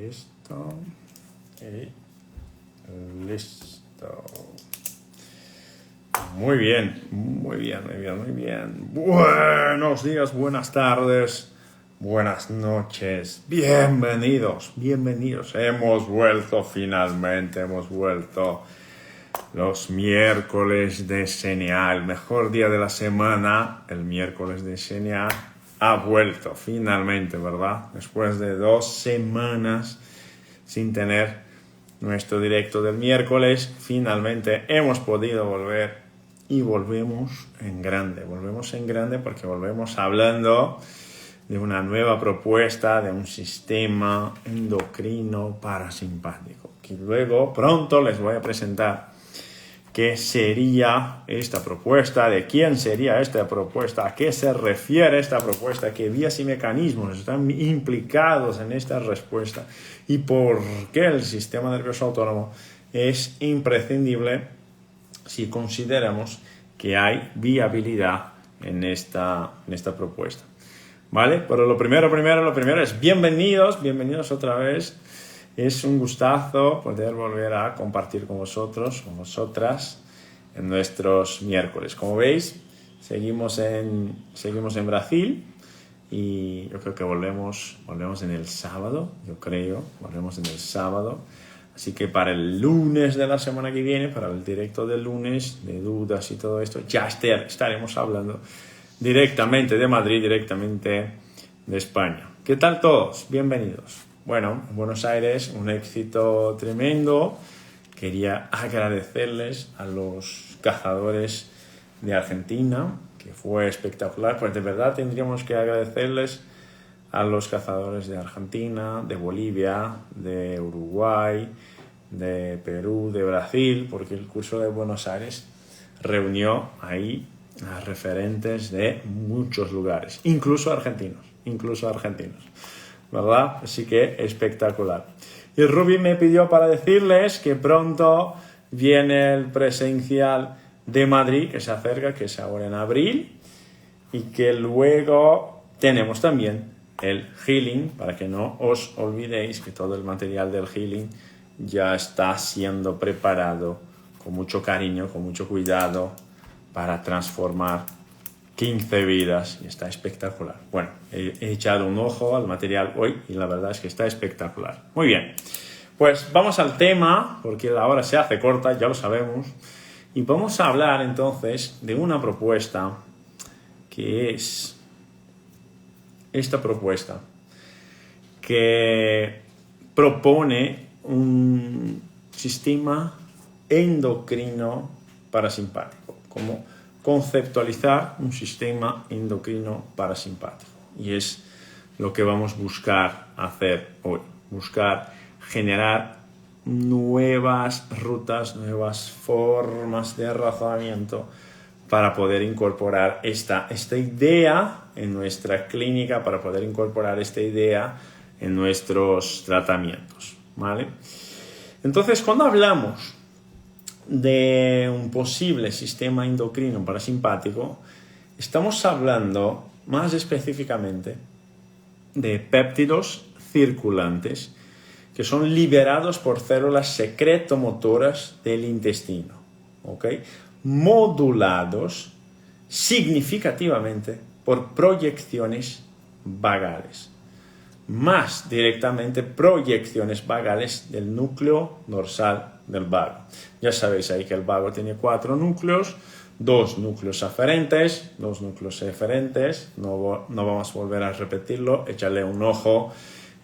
Listo. Y listo. Muy bien. Buenos días, buenas tardes, buenas noches. Bienvenidos. Hemos vuelto finalmente, Los miércoles de CNA, el mejor día de la semana, el miércoles de CNA ha vuelto finalmente, ¿verdad? Después de 2 semanas sin tener nuestro directo del miércoles, finalmente hemos podido volver y volvemos en grande porque volvemos hablando de una nueva propuesta de un sistema endocrino parasimpático, que luego pronto les voy a presentar qué sería esta propuesta, de quién sería esta propuesta, a qué se refiere esta propuesta, qué vías y mecanismos están implicados en esta respuesta y por qué el sistema nervioso autónomo es imprescindible si consideramos que hay viabilidad en esta propuesta. ¿Vale? Pero lo primero es bienvenidos otra vez. Es un gustazo poder volver a compartir con vosotros, con vosotras, en nuestros miércoles. Como veis, seguimos en Brasil y yo creo que volvemos en el sábado, volvemos en el sábado. Así que para el lunes de la semana que viene, para el directo del lunes, de dudas y todo esto, ya estaremos hablando directamente de Madrid, directamente de España. ¿Qué tal todos? Bienvenidos. Bueno, en Buenos Aires un éxito tremendo. Quería agradecerles a los cazadores de Argentina, que fue espectacular. Pues de verdad tendríamos que agradecerles a los cazadores de Argentina, de Bolivia, de Uruguay, de Perú, de Brasil, porque el curso de Buenos Aires reunió ahí a referentes de muchos lugares, incluso argentinos, ¿verdad? Así que espectacular. Y Ruby me pidió para decirles que pronto viene el presencial de Madrid, que se acerca, que es ahora en abril, y que luego tenemos también el healing, para que no os olvidéis que todo el material del healing ya está siendo preparado con mucho cariño, con mucho cuidado, para transformar 15 vidas, y está espectacular. Bueno, he echado un ojo al material hoy y la verdad es que está espectacular. Muy bien, pues vamos al tema, porque la hora se hace corta, ya lo sabemos, y vamos a hablar entonces de una propuesta que es esta propuesta que propone un sistema endocrino parasimpático, como conceptualizar un sistema endocrino parasimpático. Y es lo que vamos a buscar hacer hoy, buscar generar nuevas rutas, nuevas formas de razonamiento para poder incorporar esta idea en nuestra clínica, para poder incorporar esta idea en nuestros tratamientos, ¿vale? Entonces, cuando hablamos de un posible sistema endocrino parasimpático, estamos hablando más específicamente de péptidos circulantes que son liberados por células secretomotoras del intestino, ¿ok? Modulados significativamente por proyecciones vagales, más directamente proyecciones vagales del núcleo dorsal del vago. Ya sabéis ahí que el vago tiene 4 núcleos, 2 núcleos aferentes, 2 núcleos eferentes. No vamos a volver a repetirlo, échale un ojo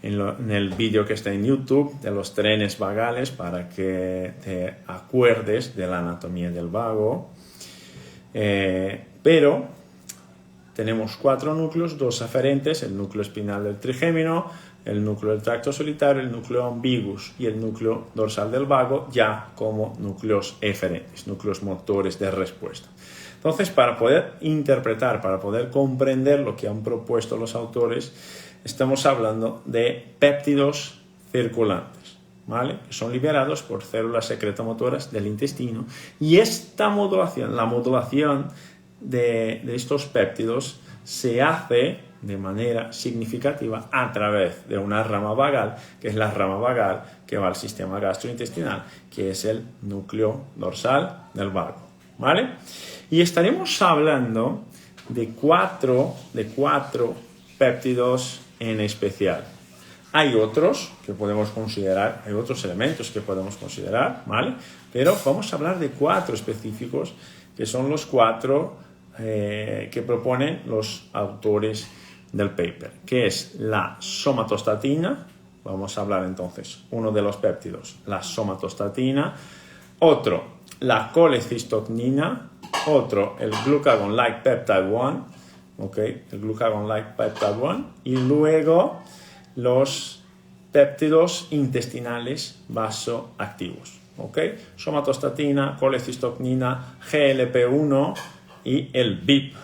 en el vídeo que está en YouTube de los trenes vagales para que te acuerdes de la anatomía del vago. Pero tenemos 4 núcleos, 2 aferentes, el núcleo espinal del trigémino, el núcleo del tracto solitario, el núcleo ambiguus y el núcleo dorsal del vago, ya como núcleos eferentes, núcleos motores de respuesta. Entonces, para poder interpretar, para poder comprender lo que han propuesto los autores, estamos hablando de péptidos circulantes, ¿vale? Que son liberados por células secretomotoras del intestino, y esta modulación, la modulación de estos péptidos se hace de manera significativa a través de una rama vagal, que es la rama vagal que va al sistema gastrointestinal, que es el núcleo dorsal del vago, ¿vale? Y estaremos hablando de cuatro péptidos en especial. Hay otros que podemos considerar, hay otros elementos que podemos considerar, ¿vale? Pero vamos a hablar de 4 específicos, que son los 4 que proponen los autores del paper, que es la somatostatina. Vamos a hablar entonces, uno de los péptidos, la somatostatina, otro, la colecistocnina, otro, el glucagon-like peptide 1, ¿ok? El glucagon-like peptide 1, y luego los péptidos intestinales vasoactivos, ¿ok? Somatostatina, colecistocnina, GLP-1 y el BIP,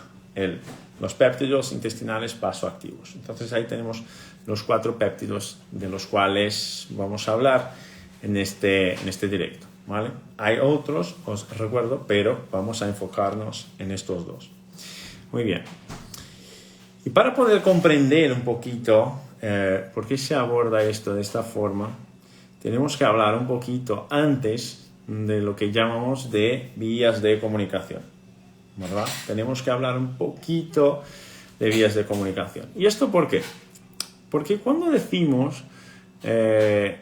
los péptidos intestinales vasoactivos. Entonces ahí tenemos los 4 péptidos de los cuales vamos a hablar en este directo, ¿vale? Hay otros, os recuerdo, pero vamos a enfocarnos en estos 2. Muy bien. Y para poder comprender un poquito por qué se aborda esto de esta forma, tenemos que hablar un poquito antes de lo que llamamos de vías de comunicación, ¿verdad? Tenemos que hablar un poquito de vías de comunicación. ¿Y esto por qué? Porque cuando decimos que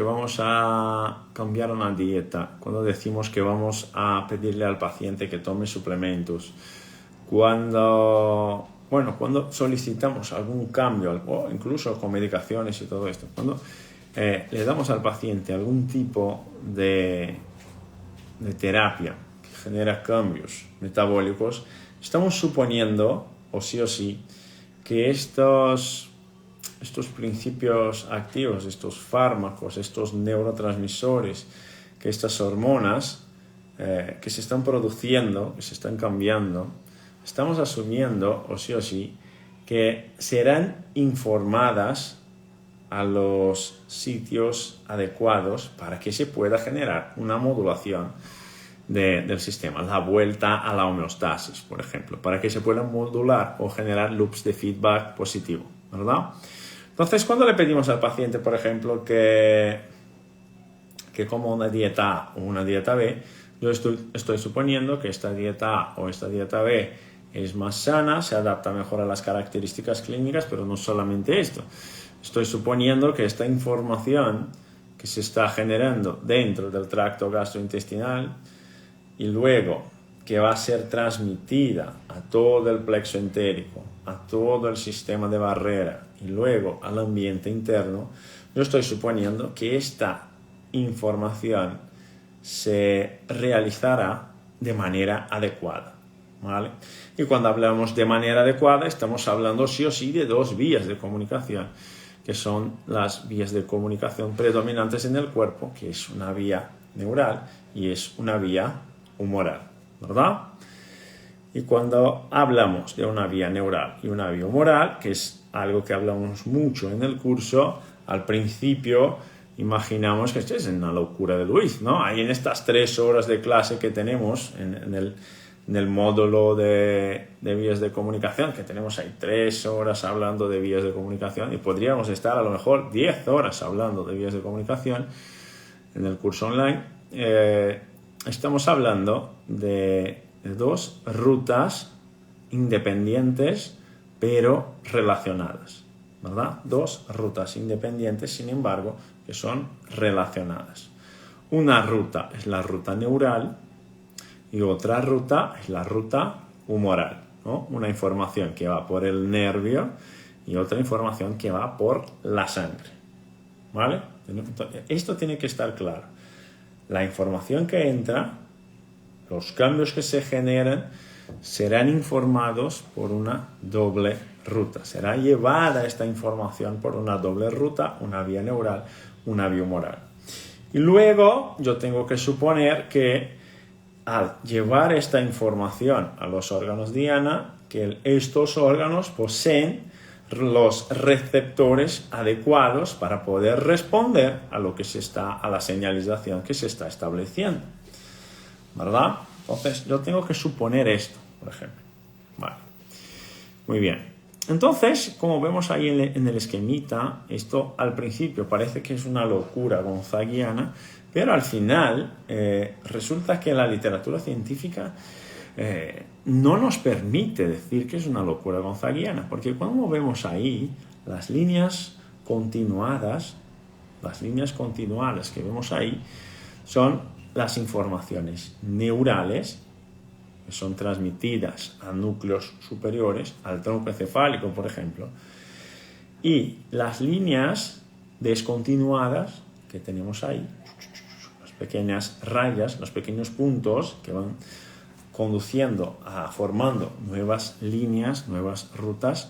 vamos a cambiar una dieta, cuando decimos que vamos a pedirle al paciente que tome suplementos, cuando solicitamos algún cambio, o incluso con medicaciones y todo esto, cuando le damos al paciente algún tipo de terapia que genera cambios metabólicos, estamos suponiendo, o sí, que estos principios activos, estos fármacos, estos neurotransmisores, que estas hormonas que se están produciendo, que se están cambiando, estamos asumiendo, o sí, que serán informadas a los sitios adecuados para que se pueda generar una modulación del sistema, la vuelta a la homeostasis, por ejemplo, para que se pueda modular o generar loops de feedback positivo, ¿verdad? Entonces, cuando le pedimos al paciente, por ejemplo, que coma una dieta A o una dieta B, yo estoy suponiendo que esta dieta A o esta dieta B es más sana, se adapta mejor a las características clínicas, pero no solamente esto. Estoy suponiendo que esta información que se está generando dentro del tracto gastrointestinal y luego que va a ser transmitida a todo el plexo entérico, a todo el sistema de barrera y luego al ambiente interno, yo estoy suponiendo que esta información se realizará de manera adecuada, ¿vale? Y cuando hablamos de manera adecuada estamos hablando sí o sí de 2 vías de comunicación, que son las vías de comunicación predominantes en el cuerpo, que es una vía neural y es una vía humoral, ¿verdad? Y cuando hablamos de una vía neural y una vía humoral, que es algo que hablamos mucho en el curso, al principio imaginamos que esto es una locura de Luis, ¿no? Ahí en estas 3 horas de clase que tenemos en el módulo de vías de comunicación, que tenemos ahí 3 horas hablando de vías de comunicación y podríamos estar a lo mejor 10 horas hablando de vías de comunicación en el curso online. Estamos hablando de 2 rutas independientes pero relacionadas, ¿verdad? 2 rutas independientes, sin embargo, que son relacionadas. Una ruta es la ruta neural y otra ruta es la ruta humoral, ¿no? Una información que va por el nervio y otra información que va por la sangre, ¿vale? Esto tiene que estar claro. La información que entra, los cambios que se generan, serán informados por una doble ruta. Será llevada esta información por una doble ruta, una vía neural, una vía humoral. Y luego yo tengo que suponer que al llevar esta información a los órganos diana, que estos órganos poseen los receptores adecuados para poder responder a la señalización que se está estableciendo, ¿verdad? Entonces yo tengo que suponer esto, por ejemplo. Vale. Muy bien. Entonces, como vemos ahí en el esquemita, esto al principio parece que es una locura gonzaguiana, pero al final resulta que la literatura científica no nos permite decir que es una locura gonzaguiana, porque cuando vemos ahí las líneas continuadas que vemos ahí son las informaciones neurales que son transmitidas a núcleos superiores, al tronco encefálico, por ejemplo, y las líneas descontinuadas que tenemos ahí, las pequeñas rayas, los pequeños puntos que van conduciendo formando nuevas líneas, nuevas rutas,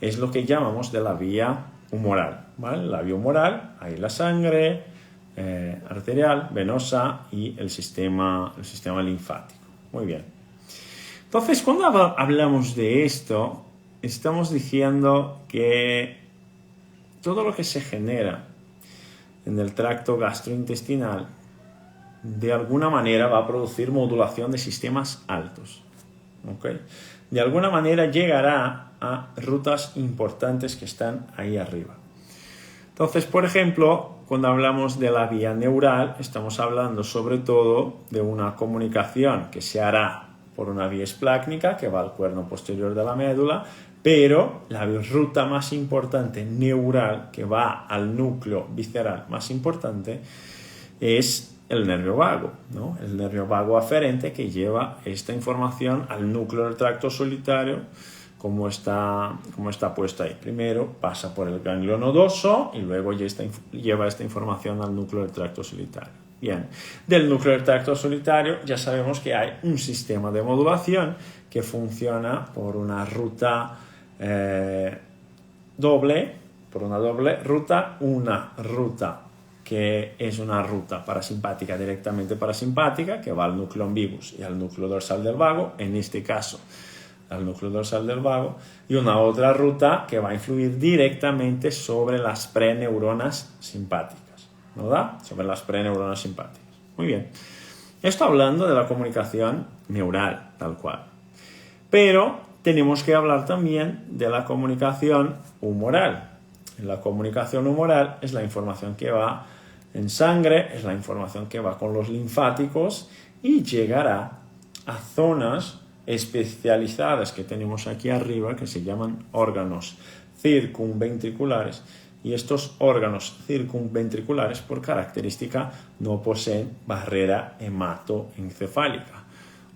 es lo que llamamos de la vía humoral, ¿vale? La vía humoral, ahí la sangre arterial, venosa y el sistema linfático. Muy bien. Entonces, cuando hablamos de esto, estamos diciendo que todo lo que se genera en el tracto gastrointestinal de alguna manera va a producir modulación de sistemas altos. ¿Okay? De alguna manera llegará a rutas importantes que están ahí arriba. Entonces, por ejemplo, cuando hablamos de la vía neural, estamos hablando sobre todo de una comunicación que se hará por una vía esplácnica que va al cuerno posterior de la médula, pero la ruta más importante neural que va al núcleo visceral más importante es el nervio vago, ¿no? El nervio vago aferente que lleva esta información al núcleo del tracto solitario, como está puesto ahí. Primero pasa por el ganglio nodoso y luego lleva esta información al núcleo del tracto solitario. Bien, del núcleo del tracto solitario ya sabemos que hay un sistema de modulación que funciona por una ruta doble ruta, una ruta que es una ruta parasimpática, directamente parasimpática, que va al núcleo ambiguus y al núcleo dorsal del vago, en este caso al núcleo dorsal del vago, y una otra ruta que va a influir directamente sobre las preneuronas simpáticas, ¿verdad? Sobre las preneuronas simpáticas. Muy bien. Esto hablando de la comunicación neural, tal cual. Pero tenemos que hablar también de la comunicación humoral. La comunicación humoral es la información que va en sangre, es la información que va con los linfáticos y llegará a zonas especializadas que tenemos aquí arriba, que se llaman órganos circunventriculares, y estos órganos circunventriculares por característica no poseen barrera hematoencefálica.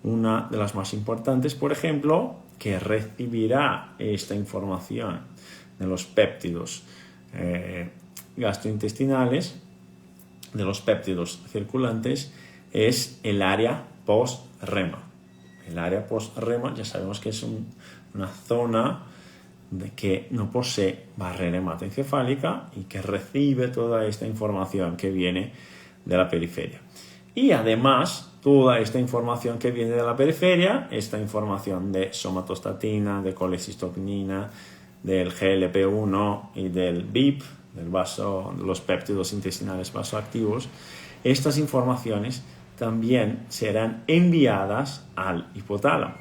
Una de las más importantes, por ejemplo, que recibirá esta información de los péptidos gastrointestinales, de los péptidos circulantes, es el área post-rema. El área post-rema ya sabemos que es una zona que no posee barrera hematoencefálica y que recibe toda esta información que viene de la periferia. Y además, toda esta información que viene de la periferia, esta información de somatostatina, de colecistoquinina, del GLP-1 y del BIP, de los péptidos intestinales vasoactivos, estas informaciones también serán enviadas al hipotálamo,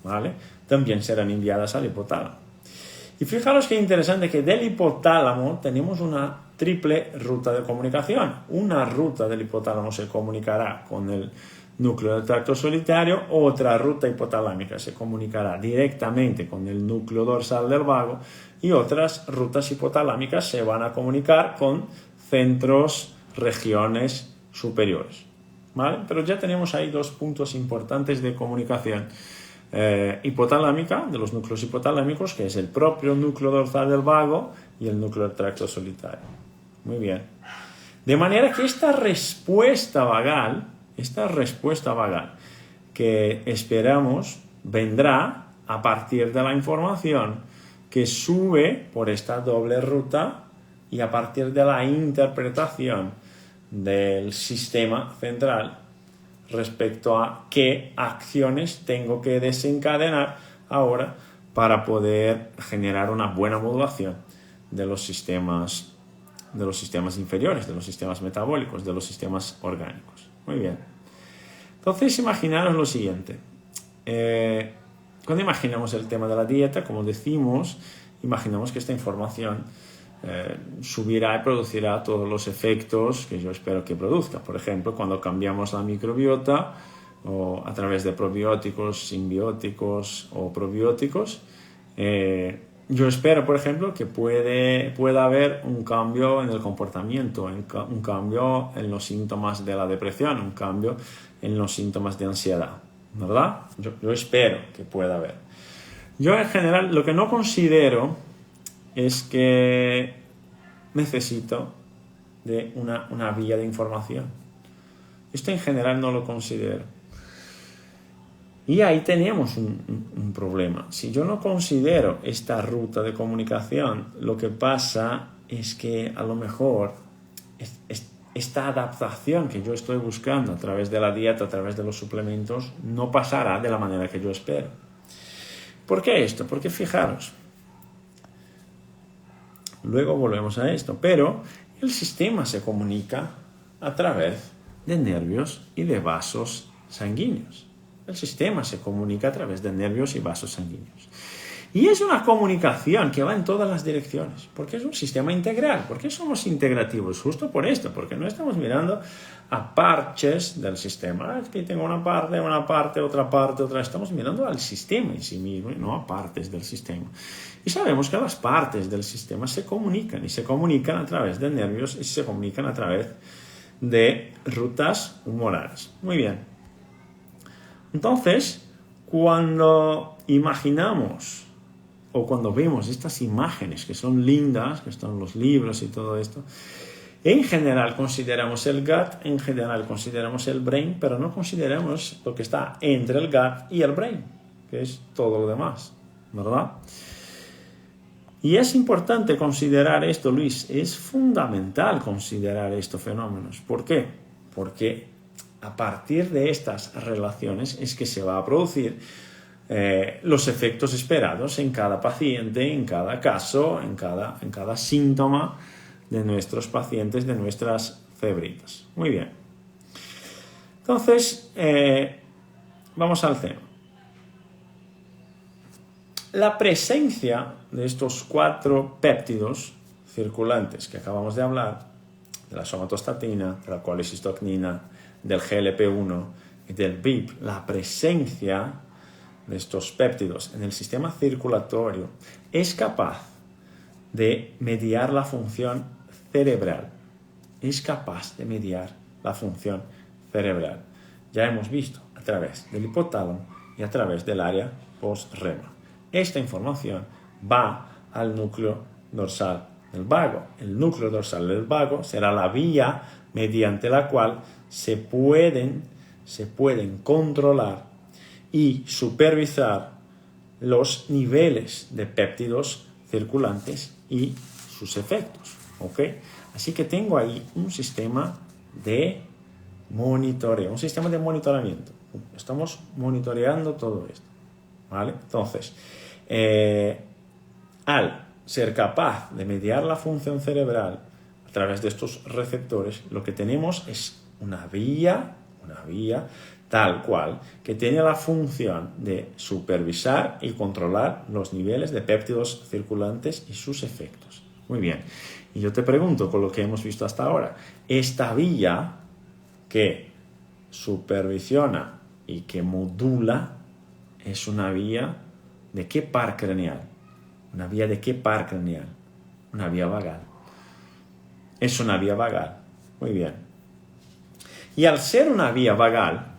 ¿vale? También serán enviadas al hipotálamo. Y fijaros qué interesante que del hipotálamo tenemos una triple ruta de comunicación. Una ruta del hipotálamo se comunicará con el núcleo del tracto solitario, otra ruta hipotalámica se comunicará directamente con el núcleo dorsal del vago y otras rutas hipotalámicas se van a comunicar con centros, regiones superiores, ¿vale? Pero ya tenemos ahí dos puntos importantes de comunicación hipotalámica, de los núcleos hipotalámicos, que es el propio núcleo dorsal del vago y el núcleo del tracto solitario. Muy bien. De manera que esta respuesta vagal que esperamos vendrá a partir de la información que sube por esta doble ruta y a partir de la interpretación del sistema central respecto a qué acciones tengo que desencadenar ahora para poder generar una buena modulación de los sistemas inferiores, de los sistemas metabólicos, de los sistemas orgánicos. Muy bien. Entonces, imaginaros lo siguiente. Cuando imaginamos el tema de la dieta, como decimos, imaginamos que esta información subirá y producirá todos los efectos que yo espero que produzca. Por ejemplo, cuando cambiamos la microbiota o a través de probióticos, simbióticos o probióticos, yo espero, por ejemplo, que pueda haber un cambio en el comportamiento, un cambio en los síntomas de la depresión, un cambio en los síntomas de ansiedad, ¿verdad? Yo espero que pueda haber. Yo en general lo que no considero es que necesito de una vía de información. Esto en general no lo considero. Y ahí tenemos un problema. Si yo no considero esta ruta de comunicación, lo que pasa es que a lo mejor esta adaptación que yo estoy buscando a través de la dieta, a través de los suplementos, no pasará de la manera que yo espero. ¿Por qué esto? Porque fijaros, luego volvemos a esto, pero el sistema se comunica a través de nervios y de vasos sanguíneos. El sistema se comunica a través de nervios y vasos sanguíneos. Y es una comunicación que va en todas las direcciones, porque es un sistema integral. ¿Por qué somos integrativos? Justo por esto, porque no estamos mirando a parches del sistema. Es que tengo una parte, otra. Estamos mirando al sistema en sí mismo y no a partes del sistema. Y sabemos que las partes del sistema se comunican, y se comunican a través de nervios y se comunican a través de rutas humorales. Muy bien. Entonces, cuando imaginamos o cuando vemos estas imágenes que son lindas, que están en los libros y todo esto, en general consideramos el gut, en general consideramos el brain, pero no consideramos lo que está entre el gut y el brain, que es todo lo demás, ¿verdad? Y es importante considerar esto, Luis, es fundamental considerar estos fenómenos. ¿Por qué? Porque a partir de estas relaciones es que se va a producir los efectos esperados en cada paciente, en cada caso, en cada síntoma de nuestros pacientes, de nuestras febritas. Muy bien. Entonces, vamos al tema. La presencia de estos 4 péptidos circulantes que acabamos de hablar, de la somatostatina, de la colecistocnina, del GLP-1 y del BIP, la presencia de estos péptidos en el sistema circulatorio es capaz de mediar la función cerebral. Es capaz de mediar la función cerebral. Ya hemos visto a través del hipotálamo y a través del área postrema. Esta información va al núcleo dorsal del vago. El núcleo dorsal del vago será la vía mediante la cual se pueden controlar y supervisar los niveles de péptidos circulantes y sus efectos. ¿Ok? Así que tengo ahí un sistema de monitoreo, un sistema de monitoramiento. Estamos monitoreando todo esto. ¿Vale? Entonces, al ser capaz de mediar la función cerebral a través de estos receptores, lo que tenemos es una vía tal cual, que tiene la función de supervisar y controlar los niveles de péptidos circulantes y sus efectos. Muy bien. Y yo te pregunto, con lo que hemos visto hasta ahora, esta vía que supervisiona y que modula es una vía ¿de qué par craneal? ¿Una vía de qué par craneal? Una vía vagal. Es una vía vagal. Muy bien. Y al ser una vía vagal,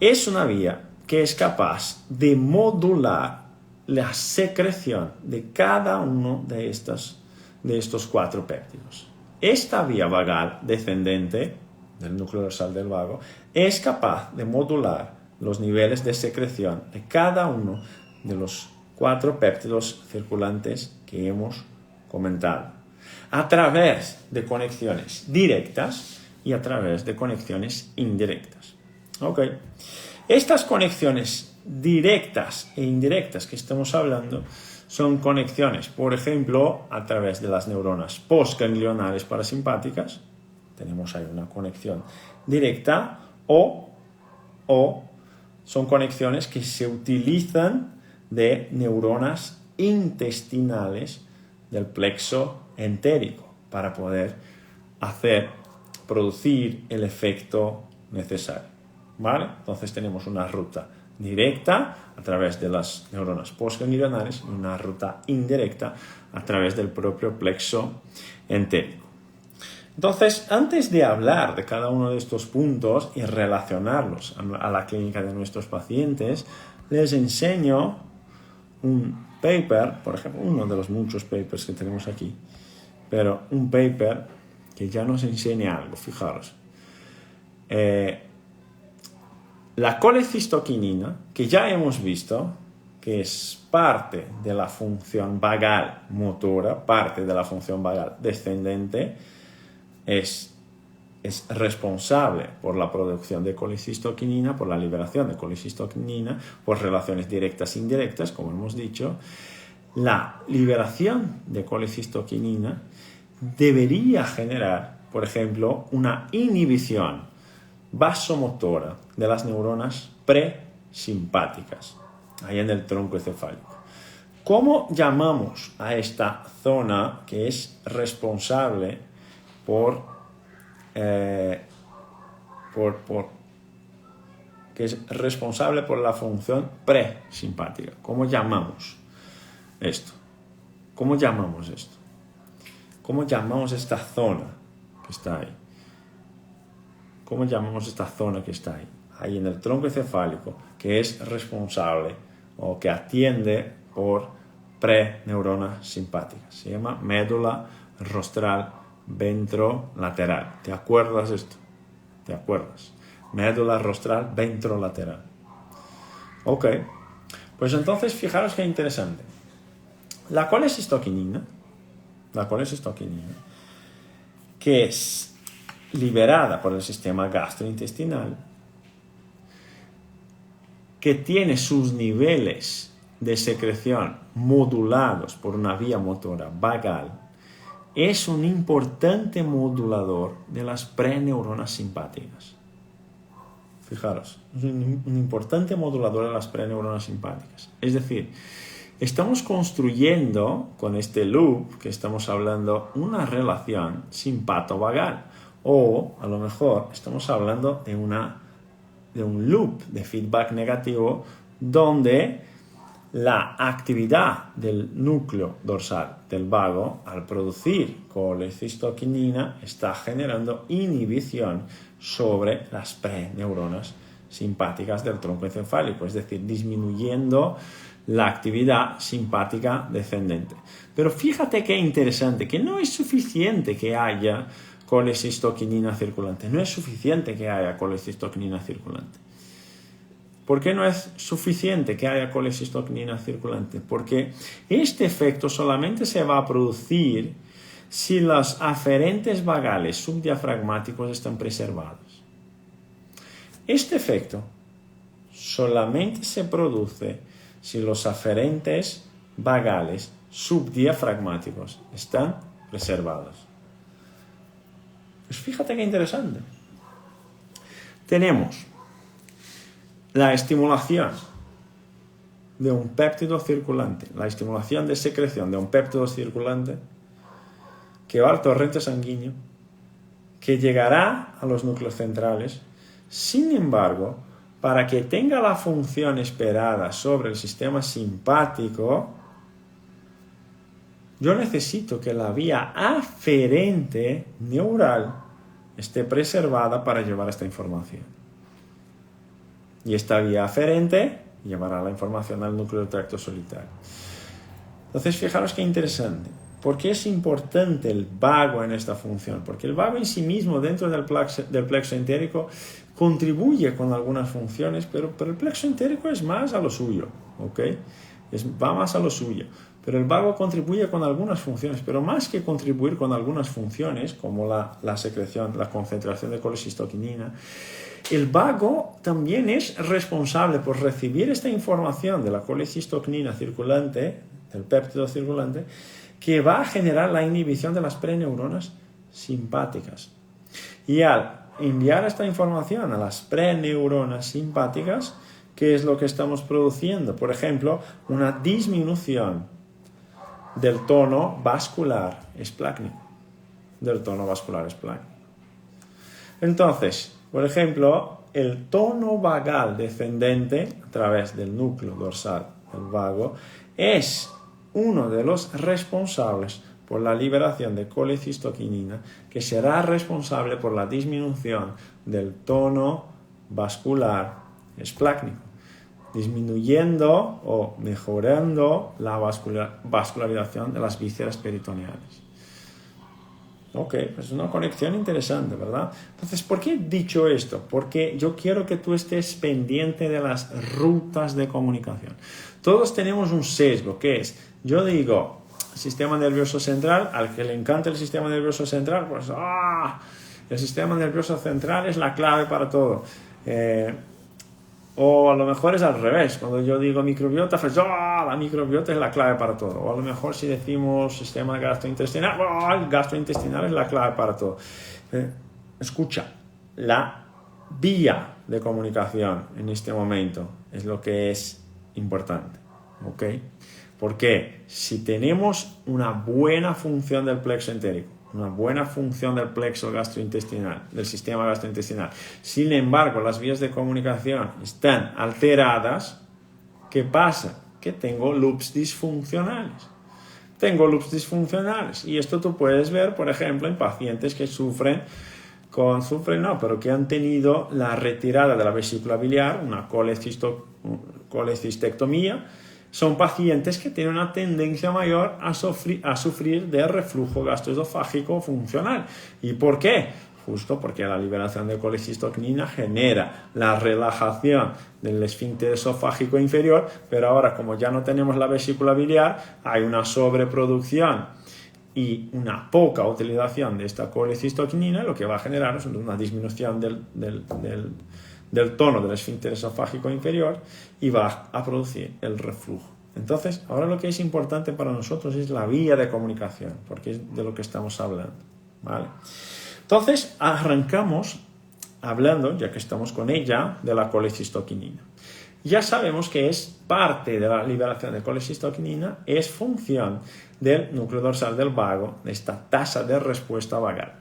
es una vía que es capaz de modular la secreción de cada uno de estos 4 péptidos. Esta vía vagal descendente del núcleo dorsal del vago es capaz de modular los niveles de secreción de cada uno de los 4 péptidos circulantes que hemos comentado, a través de conexiones directas y a través de conexiones indirectas. ¿Ok? Estas conexiones directas e indirectas que estamos hablando son conexiones, por ejemplo, a través de las neuronas postganglionares parasimpáticas. Tenemos ahí una conexión directa o son conexiones que se utilizan de neuronas intestinales del plexo entérico para poder producir el efecto necesario, ¿vale? Entonces tenemos una ruta directa a través de las neuronas postganglionares y una ruta indirecta a través del propio plexo entérico. Entonces, antes de hablar de cada uno de estos puntos y relacionarlos a la clínica de nuestros pacientes, les enseño un paper, por ejemplo, uno de los muchos papers que tenemos aquí, pero un paper que ya nos enseña algo, fijaros. La colecistoquinina, que ya hemos visto, que es parte de la función vagal motora, parte de la función vagal descendente, es responsable por la producción de colecistoquinina, por la liberación de colecistoquinina, por relaciones directas e indirectas, como hemos dicho. La liberación de colecistoquinina debería generar, por ejemplo, una inhibición vasomotora de las neuronas presimpáticas, ahí en el tronco encefálico. ¿Cómo llamamos a esta zona que es responsable que es responsable por la función presimpática? ¿Cómo llamamos esto? ¿Cómo llamamos esto? ¿Cómo llamamos esta zona que está ahí? ¿Cómo llamamos esta zona que está ahí? Ahí en el tronco encefálico, que es responsable o que atiende por preneuronas simpáticas. Se llama médula rostral ventrolateral. ¿Te acuerdas esto? ¿Te acuerdas? Médula rostral ventrolateral. Ok. Pues entonces, fijaros qué interesante. La colecistoquinina, que es liberada por el sistema gastrointestinal, que tiene sus niveles de secreción modulados por una vía motora vagal, es un importante modulador de las preneuronas simpáticas. Fijaros, es un importante modulador de las preneuronas simpáticas. Es decir, estamos construyendo con este loop que estamos hablando una relación simpato-vagal, o a lo mejor estamos hablando de un loop de feedback negativo donde la actividad del núcleo dorsal del vago al producir colecistoquinina está generando inhibición sobre las preneuronas simpáticas del tronco encefálico, es decir, disminuyendo la actividad simpática descendente. Pero fíjate qué interesante, que no es suficiente que haya colecistoquinina circulante, no es suficiente que haya colecistoquinina circulante. ¿Por qué no es suficiente que haya colecistoquinina circulante? Porque este efecto solamente se va a producir si los aferentes vagales subdiafragmáticos están preservados. Este efecto solamente se produce si los aferentes vagales subdiafragmáticos están preservados. Pues fíjate qué interesante. Tenemos la estimulación de un péptido circulante, la estimulación de secreción de un péptido circulante que va al torrente sanguíneo, que llegará a los núcleos centrales. Sin embargo, para que tenga la función esperada sobre el sistema simpático, yo necesito que la vía aferente neural esté preservada para llevar esta información. Y esta vía aferente llevará la información al núcleo del tracto solitario. Entonces, fijaros qué interesante. ¿Por qué es importante el vago en esta función? Porque el vago en sí mismo, dentro del plexo entérico, contribuye con algunas funciones, pero el plexo entérico es más a lo suyo, ¿ok? Va más a lo suyo. Pero el vago contribuye con algunas funciones, pero más que contribuir con algunas funciones, como la secreción, la concentración de colecistoquinina, el vago también es responsable por recibir esta información de la colecistoquinina circulante, del péptido circulante, que va a generar la inhibición de las preneuronas simpáticas. Y al enviar esta información a las preneuronas simpáticas, ¿qué es lo que estamos produciendo? Por ejemplo, una disminución del tono vascular esplácnico. Entonces, por ejemplo, el tono vagal descendente a través del núcleo dorsal del vago es uno de los responsables por la liberación de colecistoquinina, que será responsable por la disminución del tono vascular esplácnico, disminuyendo o mejorando la vascularización de las vísceras peritoneales. Ok, pues una conexión interesante, ¿verdad? Entonces, ¿por qué he dicho esto? Porque yo quiero que tú estés pendiente de las rutas de comunicación. Todos tenemos un sesgo, que es, yo digo, sistema nervioso central, al que le encanta el sistema nervioso central, pues, el sistema nervioso central es la clave para todo. O a lo mejor es al revés, cuando yo digo microbiota, pues la microbiota es la clave para todo. O a lo mejor si decimos sistema gastrointestinal, el gastrointestinal es la clave para todo. Escucha, la vía de comunicación en este momento es lo que es importante, ¿ok? Porque si tenemos una buena función del plexo entérico, una buena función del plexo gastrointestinal, del sistema gastrointestinal, sin embargo las vías de comunicación están alteradas, ¿qué pasa? Que tengo loops disfuncionales. Y esto tú puedes ver, por ejemplo, en pacientes que que han tenido la retirada de la vesícula biliar, una colecistectomía. Son pacientes que tienen una tendencia mayor a sufrir de reflujo gastroesofágico funcional. ¿Y por qué? Justo porque la liberación de colecistoquinina genera la relajación del esfínter esofágico inferior, pero ahora, como ya no tenemos la vesícula biliar, hay una sobreproducción y una poca utilización de esta colecistoquinina, lo que va a generar es una disminución del tono del esfínter esofágico inferior y va a producir el reflujo. Entonces, ahora lo que es importante para nosotros es la vía de comunicación, porque es de lo que estamos hablando, ¿vale? Entonces, arrancamos hablando, ya que estamos con ella, de la colecistoquinina. Ya sabemos que es parte de la liberación de colecistoquinina, es función del núcleo dorsal del vago, de esta tasa de respuesta vagal.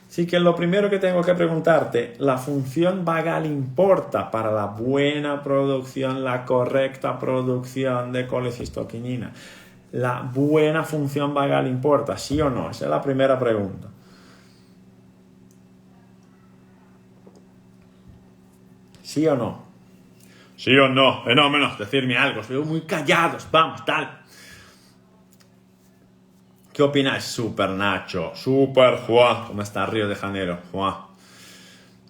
Así que lo primero que tengo que preguntarte, ¿la función vagal importa para la buena producción, la correcta producción de colecistoquinina? ¿La buena función vagal importa, sí o no? Esa es la primera pregunta. ¿Sí o no? ¿Sí o no? Fenómenos, decirme algo, os veo muy callados, vamos, tal. ¿Qué opináis? Super Nacho, super Juan. ¿Cómo está Río de Janeiro, Juan?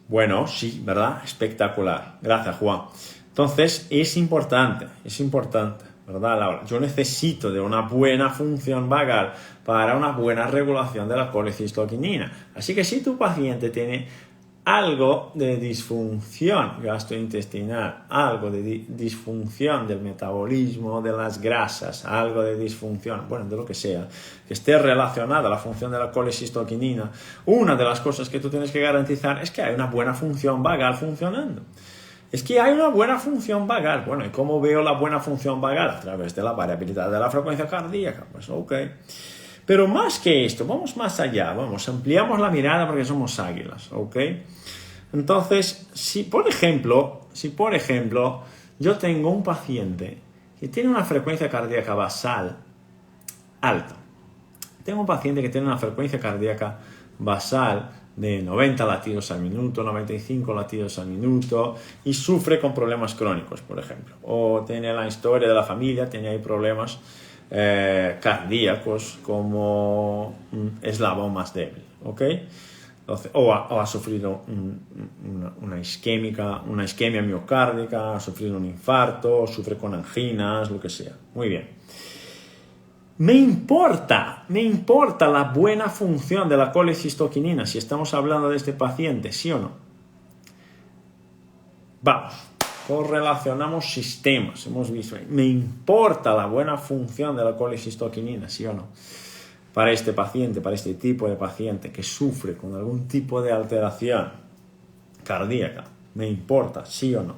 Bueno, sí, ¿verdad? Espectacular. Gracias, Juan. Entonces, es importante, ¿verdad, Laura? Yo necesito de una buena función vagal para una buena regulación de la colecistoquinina. Así que si tu paciente tiene algo de disfunción gastrointestinal, algo de disfunción del metabolismo, de las grasas, algo de disfunción, bueno, de lo que sea, que esté relacionada a la función de la colecistoquinina, una de las cosas que tú tienes que garantizar es que hay una buena función vagal funcionando. Es que hay una buena función vagal. Bueno, ¿y cómo veo la buena función vagal? A través de la variabilidad de la frecuencia cardíaca. Pues ok. Pero más que esto, vamos más allá, ampliamos la mirada porque somos águilas, ¿ok? Entonces, si por ejemplo, yo tengo un paciente que tiene una frecuencia cardíaca basal alta, tengo un paciente que tiene una frecuencia cardíaca basal de 90 latidos al minuto, 95 latidos al minuto y sufre con problemas crónicos, por ejemplo, o tiene la historia de la familia, tiene ahí problemas cardíacos como eslabón más débil, ¿ok? Entonces, o ha sufrido una isquemia miocárdica, ha sufrido un infarto, sufre con anginas, lo que sea. Muy bien. Me importa la buena función de la colecistoquinina si estamos hablando de este paciente, ¿sí o no? Vamos. Correlacionamos sistemas, hemos visto. Me importa la buena función de la colecistoquinina, ¿sí o no? Para este paciente, para este tipo de paciente que sufre con algún tipo de alteración cardíaca, me importa, ¿sí o no?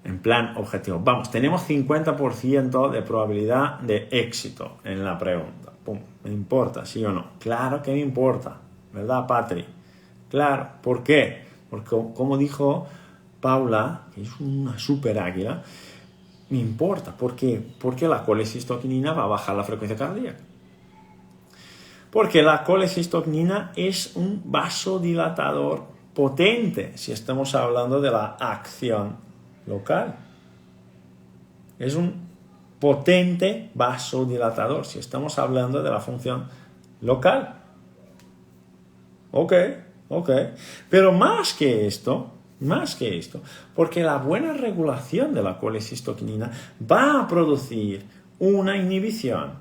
En plan objetivo. Vamos, tenemos 50% de probabilidad de éxito en la pregunta. Pum, ¿me importa, sí o no? Claro que me importa, ¿verdad, Patri? Claro, ¿por qué? Porque como dijo Paula, que es una super águila, me importa. ¿Por qué? Porque la colecistoquinina va a bajar la frecuencia cardíaca. Porque la colecistoquinina es un vasodilatador potente, si estamos hablando de la acción local. Es un potente vasodilatador, si estamos hablando de la función local. Ok. Pero más que esto, porque la buena regulación de la colecistoquinina va a producir una inhibición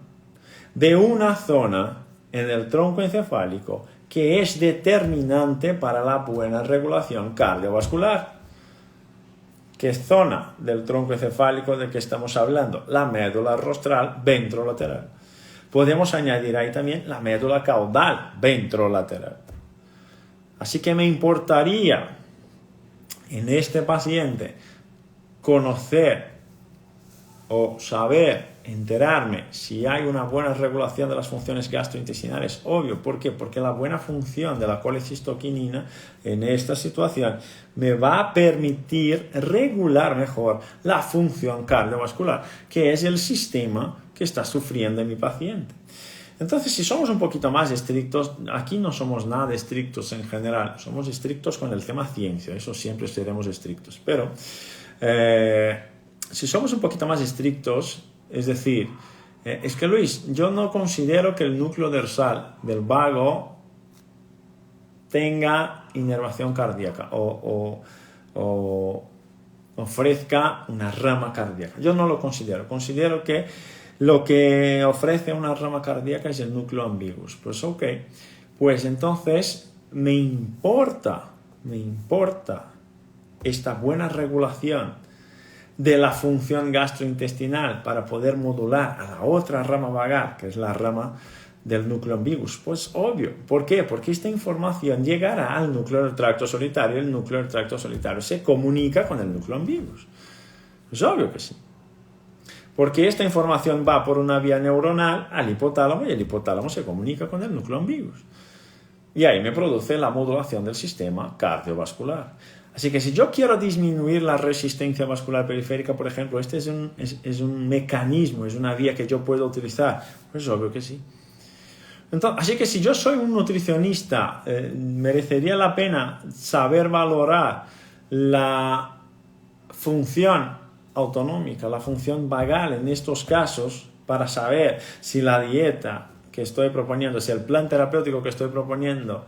de una zona en el tronco encefálico que es determinante para la buena regulación cardiovascular. ¿Qué zona del tronco encefálico de que estamos hablando? La médula rostral ventrolateral. Podemos añadir ahí también la médula caudal ventrolateral. Así que me importaría en este paciente conocer o saber, enterarme si hay una buena regulación de las funciones gastrointestinales. Obvio, ¿por qué? Porque la buena función de la colecistoquinina en esta situación me va a permitir regular mejor la función cardiovascular, que es el sistema que está sufriendo mi paciente. Entonces, si somos un poquito más estrictos, aquí no somos nada estrictos en general, somos estrictos con el tema ciencia, eso siempre seremos estrictos, pero si somos un poquito más estrictos, es decir, es que Luis, yo no considero que el núcleo dorsal del vago tenga inervación cardíaca o ofrezca una rama cardíaca. Yo no lo considero. Considero que lo que ofrece una rama cardíaca es el núcleo ambiguus. Pues ok, pues entonces me importa esta buena regulación de la función gastrointestinal para poder modular a la otra rama vagal, que es la rama del núcleo ambiguus. Pues obvio. ¿Por qué? Porque esta información llegará al núcleo del tracto solitario, el núcleo del tracto solitario se comunica con el núcleo ambiguus. Es obvio que sí. Porque esta información va por una vía neuronal al hipotálamo y el hipotálamo se comunica con el núcleo ambiguus. Y ahí me produce la modulación del sistema cardiovascular. Así que si yo quiero disminuir la resistencia vascular periférica, por ejemplo, este es un mecanismo, es una vía que yo puedo utilizar. Pues obvio que sí. Entonces, así que si yo soy un nutricionista, merecería la pena saber valorar la función autonómica, la función vagal en estos casos, para saber si la dieta que estoy proponiendo, si el plan terapéutico que estoy proponiendo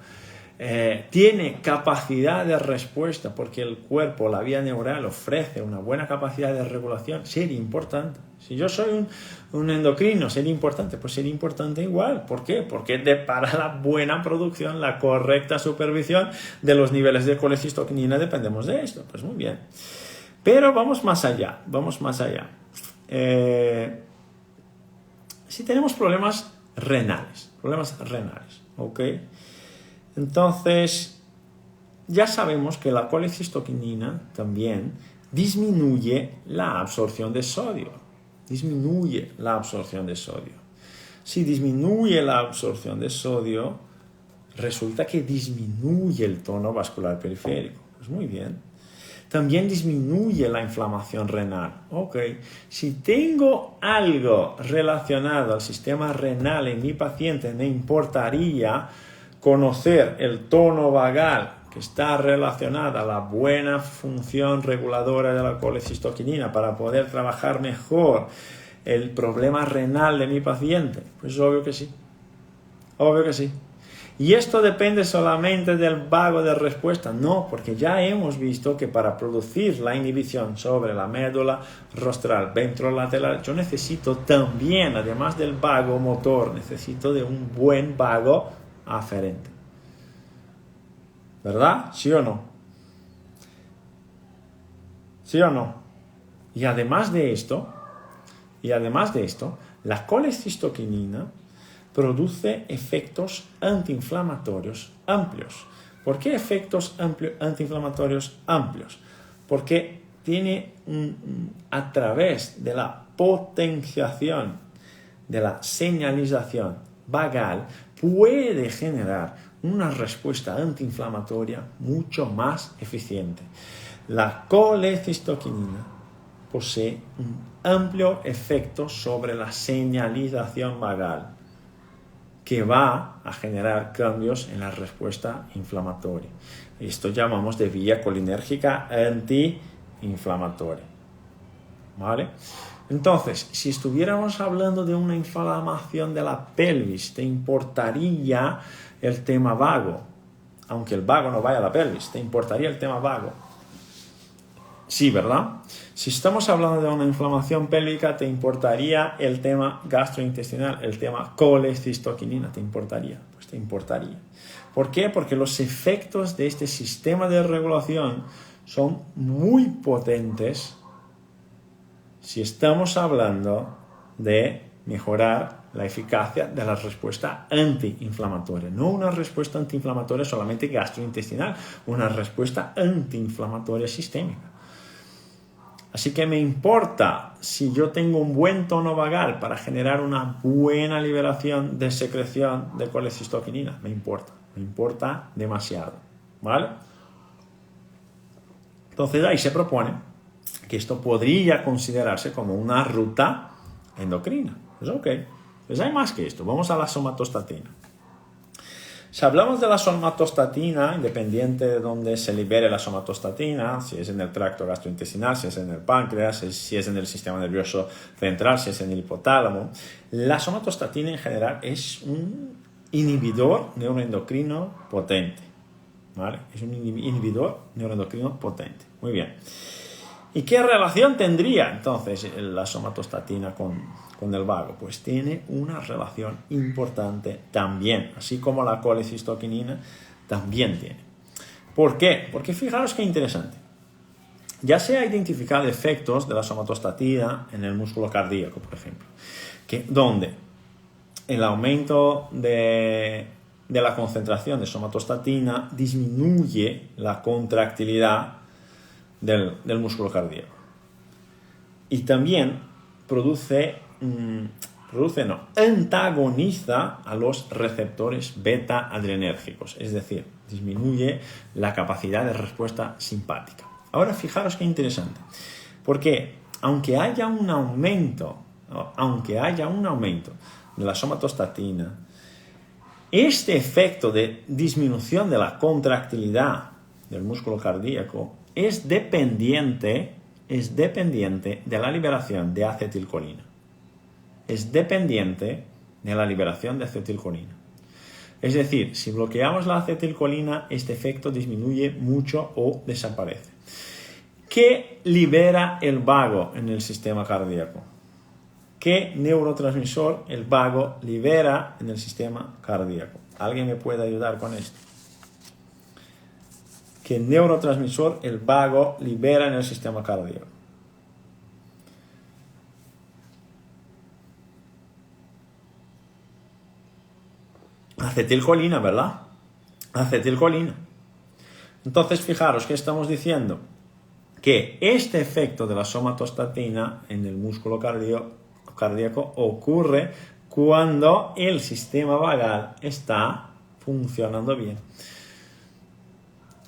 tiene capacidad de respuesta, porque el cuerpo, la vía neural ofrece una buena capacidad de regulación, sería importante. Si yo soy un endocrino, sería importante, pues sería importante igual. ¿Por qué? Porque para la buena producción, la correcta supervisión de los niveles de colecistoquinina dependemos de esto. Pues muy bien. Pero vamos más allá. Si tenemos problemas renales, ¿ok? Entonces, ya sabemos que la colecistoquinina también disminuye la absorción de sodio. Si disminuye la absorción de sodio, resulta que disminuye el tono vascular periférico. Pues muy bien. También disminuye la inflamación renal. Ok, si tengo algo relacionado al sistema renal en mi paciente, me importaría conocer el tono vagal que está relacionado a la buena función reguladora de la colecistoquinina para poder trabajar mejor el problema renal de mi paciente. Pues obvio que sí. ¿Y esto depende solamente del vago de respuesta? No, porque ya hemos visto que para producir la inhibición sobre la médula rostral ventrolateral, yo necesito también, además del vago motor, necesito de un buen vago aferente. ¿Verdad? ¿Sí o no? Y además de esto, la colecistoquinina produce efectos antiinflamatorios amplios. ¿Por qué efectos antiinflamatorios amplios? Porque a través de la potenciación de la señalización vagal, puede generar una respuesta antiinflamatoria mucho más eficiente. La colecistoquinina posee un amplio efecto sobre la señalización vagal, que va a generar cambios en la respuesta inflamatoria. Esto llamamos de vía colinérgica antiinflamatoria. ¿Vale? Entonces, si estuviéramos hablando de una inflamación de la pelvis, ¿te importaría el tema vago? Aunque el vago no vaya a la pelvis, ¿te importaría el tema vago? Sí, ¿verdad? Si estamos hablando de una inflamación pélvica, ¿te importaría el tema gastrointestinal, el tema colecistoquinina? ¿Te importaría? Pues te importaría. ¿Por qué? Porque los efectos de este sistema de regulación son muy potentes si estamos hablando de mejorar la eficacia de la respuesta antiinflamatoria. No una respuesta antiinflamatoria solamente gastrointestinal, una respuesta antiinflamatoria sistémica. Así que me importa si yo tengo un buen tono vagal para generar una buena liberación de secreción de colecistoquinina. Me importa demasiado. ¿Vale? Entonces ahí se propone que esto podría considerarse como una ruta endocrina. Pues ok, pues hay más que esto. Vamos a la somatostatina. Si hablamos de la somatostatina, independiente de dónde se libere la somatostatina, si es en el tracto gastrointestinal, si es en el páncreas, si es en el sistema nervioso central, si es en el hipotálamo, la somatostatina en general es un inhibidor neuroendocrino potente. ¿Vale? Es un inhibidor neuroendocrino potente. Muy bien. ¿Y qué relación tendría entonces la somatostatina con el vago? Pues tiene una relación importante también, así como la colecistoquinina también tiene. ¿Por qué? Porque fijaros qué interesante. Ya se ha identificado efectos de la somatostatina en el músculo cardíaco, por ejemplo, donde el aumento de la concentración de somatostatina disminuye la contractilidad del músculo cardíaco. Y también antagoniza a los receptores beta adrenérgicos, es decir, disminuye la capacidad de respuesta simpática. Ahora fijaros qué interesante, porque aunque haya un aumento de la somatostatina, este efecto de disminución de la contractilidad del músculo cardíaco es dependiente de la liberación de acetilcolina. Es dependiente de la liberación de acetilcolina. Es decir, si bloqueamos la acetilcolina, este efecto disminuye mucho o desaparece. ¿Qué libera el vago en el sistema cardíaco? ¿Qué neurotransmisor el vago libera en el sistema cardíaco? ¿Alguien me puede ayudar con esto? ¿Qué neurotransmisor el vago libera en el sistema cardíaco? Acetilcolina, ¿verdad? Acetilcolina. Entonces, fijaros que estamos diciendo que este efecto de la somatostatina en el músculo cardíaco ocurre cuando el sistema vagal está funcionando bien.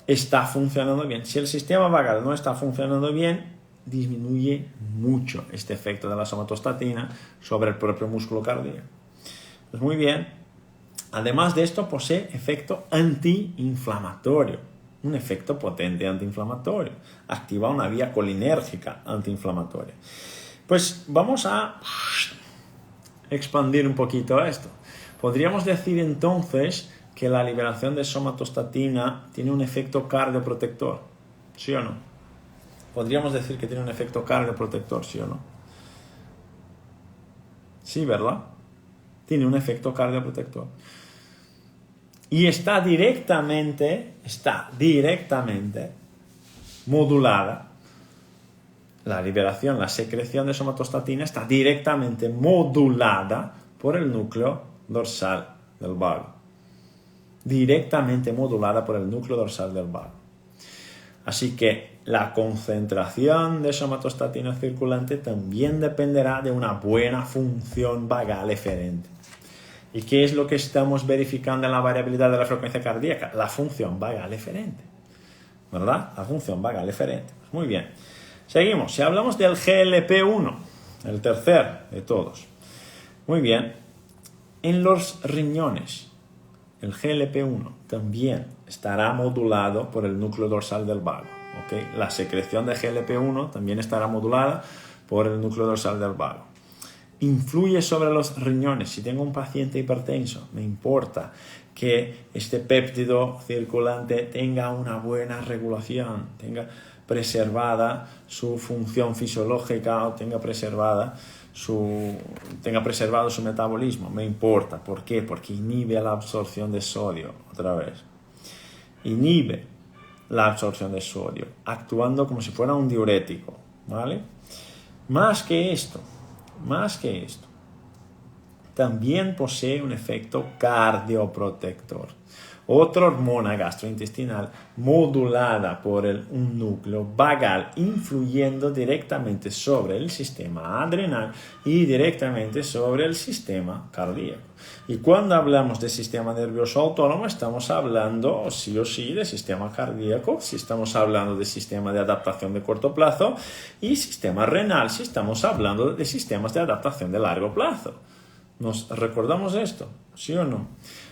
Está funcionando bien. Si el sistema vagal no está funcionando bien, disminuye mucho este efecto de la somatostatina sobre el propio músculo cardíaco. Pues muy bien. Además de esto, posee efecto antiinflamatorio. Un efecto potente antiinflamatorio. Activa una vía colinérgica antiinflamatoria. Pues vamos a expandir un poquito esto. Podríamos decir entonces que la liberación de somatostatina tiene un efecto cardioprotector, ¿sí o no? Podríamos decir que tiene un efecto cardioprotector, ¿sí o no? Sí, ¿verdad? Tiene un efecto cardioprotector. Y está directamente modulada. La liberación, la secreción de somatostatina está directamente modulada por el núcleo dorsal del vago. Directamente modulada por el núcleo dorsal del vago. Así que la concentración de somatostatina circulante también dependerá de una buena función vagal eferente. ¿Y qué es lo que estamos verificando en la variabilidad de la frecuencia cardíaca? La función vagal eferente, ¿verdad? La función vagal eferente. Muy bien. Seguimos. Si hablamos del GLP-1, el tercer de todos. Muy bien. En los riñones, el GLP-1 también estará modulado por el núcleo dorsal del vago. ¿Okay? La secreción de GLP-1 también estará modulada por el núcleo dorsal del vago. Influye sobre los riñones. Si tengo un paciente hipertenso, me importa que este péptido circulante tenga una buena regulación, tenga preservada su función fisiológica o tenga preservado su metabolismo. Me importa. ¿Por qué? Porque inhibe la absorción de sodio. Otra vez. Inhibe la absorción de sodio, actuando como si fuera un diurético. ¿Vale? Más que esto, también posee un efecto cardioprotector. Otra hormona gastrointestinal modulada por un núcleo vagal, influyendo directamente sobre el sistema adrenal y directamente sobre el sistema cardíaco. Y cuando hablamos de sistema nervioso autónomo, estamos hablando sí o sí de sistema cardíaco, si estamos hablando de sistema de adaptación de corto plazo, y sistema renal, si estamos hablando de sistemas de adaptación de largo plazo. ¿Nos recordamos esto? ¿Sí o no?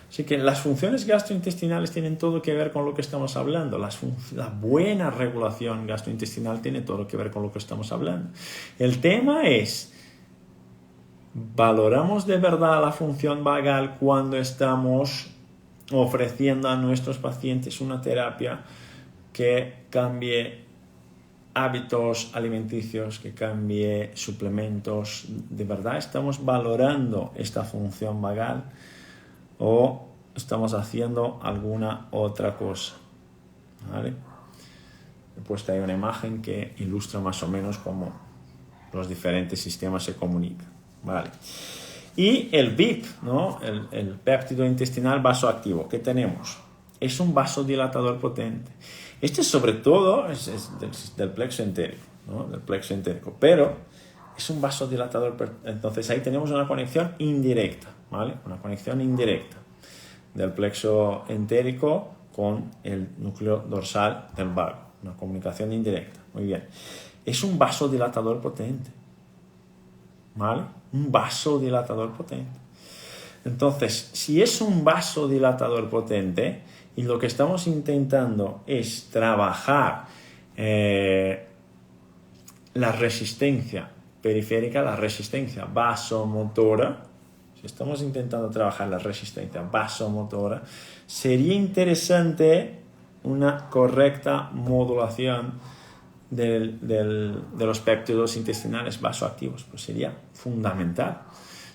Así que las funciones gastrointestinales tienen todo que ver con lo que estamos hablando. La buena regulación gastrointestinal tiene todo que ver con lo que estamos hablando. El tema es, ¿valoramos de verdad la función vagal cuando estamos ofreciendo a nuestros pacientes una terapia que cambie hábitos alimenticios, que cambie suplementos? ¿De verdad estamos valorando esta función vagal o estamos haciendo alguna otra cosa? ¿Vale? He puesto ahí una imagen que ilustra más o menos cómo los diferentes sistemas se comunican. ¿Vale? Y el BIP, ¿no? el péptido intestinal vasoactivo, ¿qué tenemos? Es un vasodilatador potente. Este sobre todo es del plexo entérico, ¿no? Del plexo entérico, pero es un vasodilatador. Entonces ahí tenemos una conexión indirecta, ¿vale? Una conexión indirecta del plexo entérico con el núcleo dorsal del vago. Una comunicación indirecta. Muy bien. Es un vasodilatador potente, ¿vale? Un vasodilatador potente. Entonces, si es un vasodilatador potente y lo que estamos intentando es trabajar la resistencia periférica, la resistencia vasomotora, si estamos intentando trabajar la resistencia vasomotora, sería interesante una correcta modulación de los péptidos intestinales vasoactivos. Pues sería fundamental.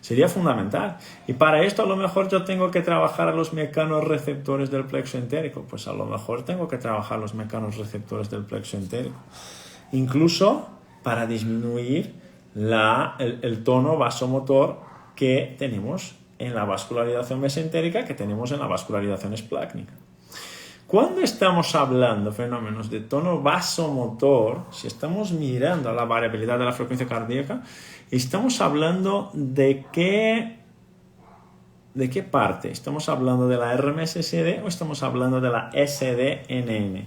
Sería fundamental. Y para esto a lo mejor yo tengo que trabajar a los mecanorreceptores del plexo entérico. Pues a lo mejor tengo que trabajar los mecanorreceptores del plexo entérico. Incluso para disminuir el tono vasomotor que tenemos en la vascularización mesentérica, que tenemos en la vascularización esplácnica. Cuando estamos hablando de fenómenos de tono vasomotor, si estamos mirando la variabilidad de la frecuencia cardíaca, estamos hablando de qué parte. ¿Estamos hablando de la RMSSD o estamos hablando de la SDNN?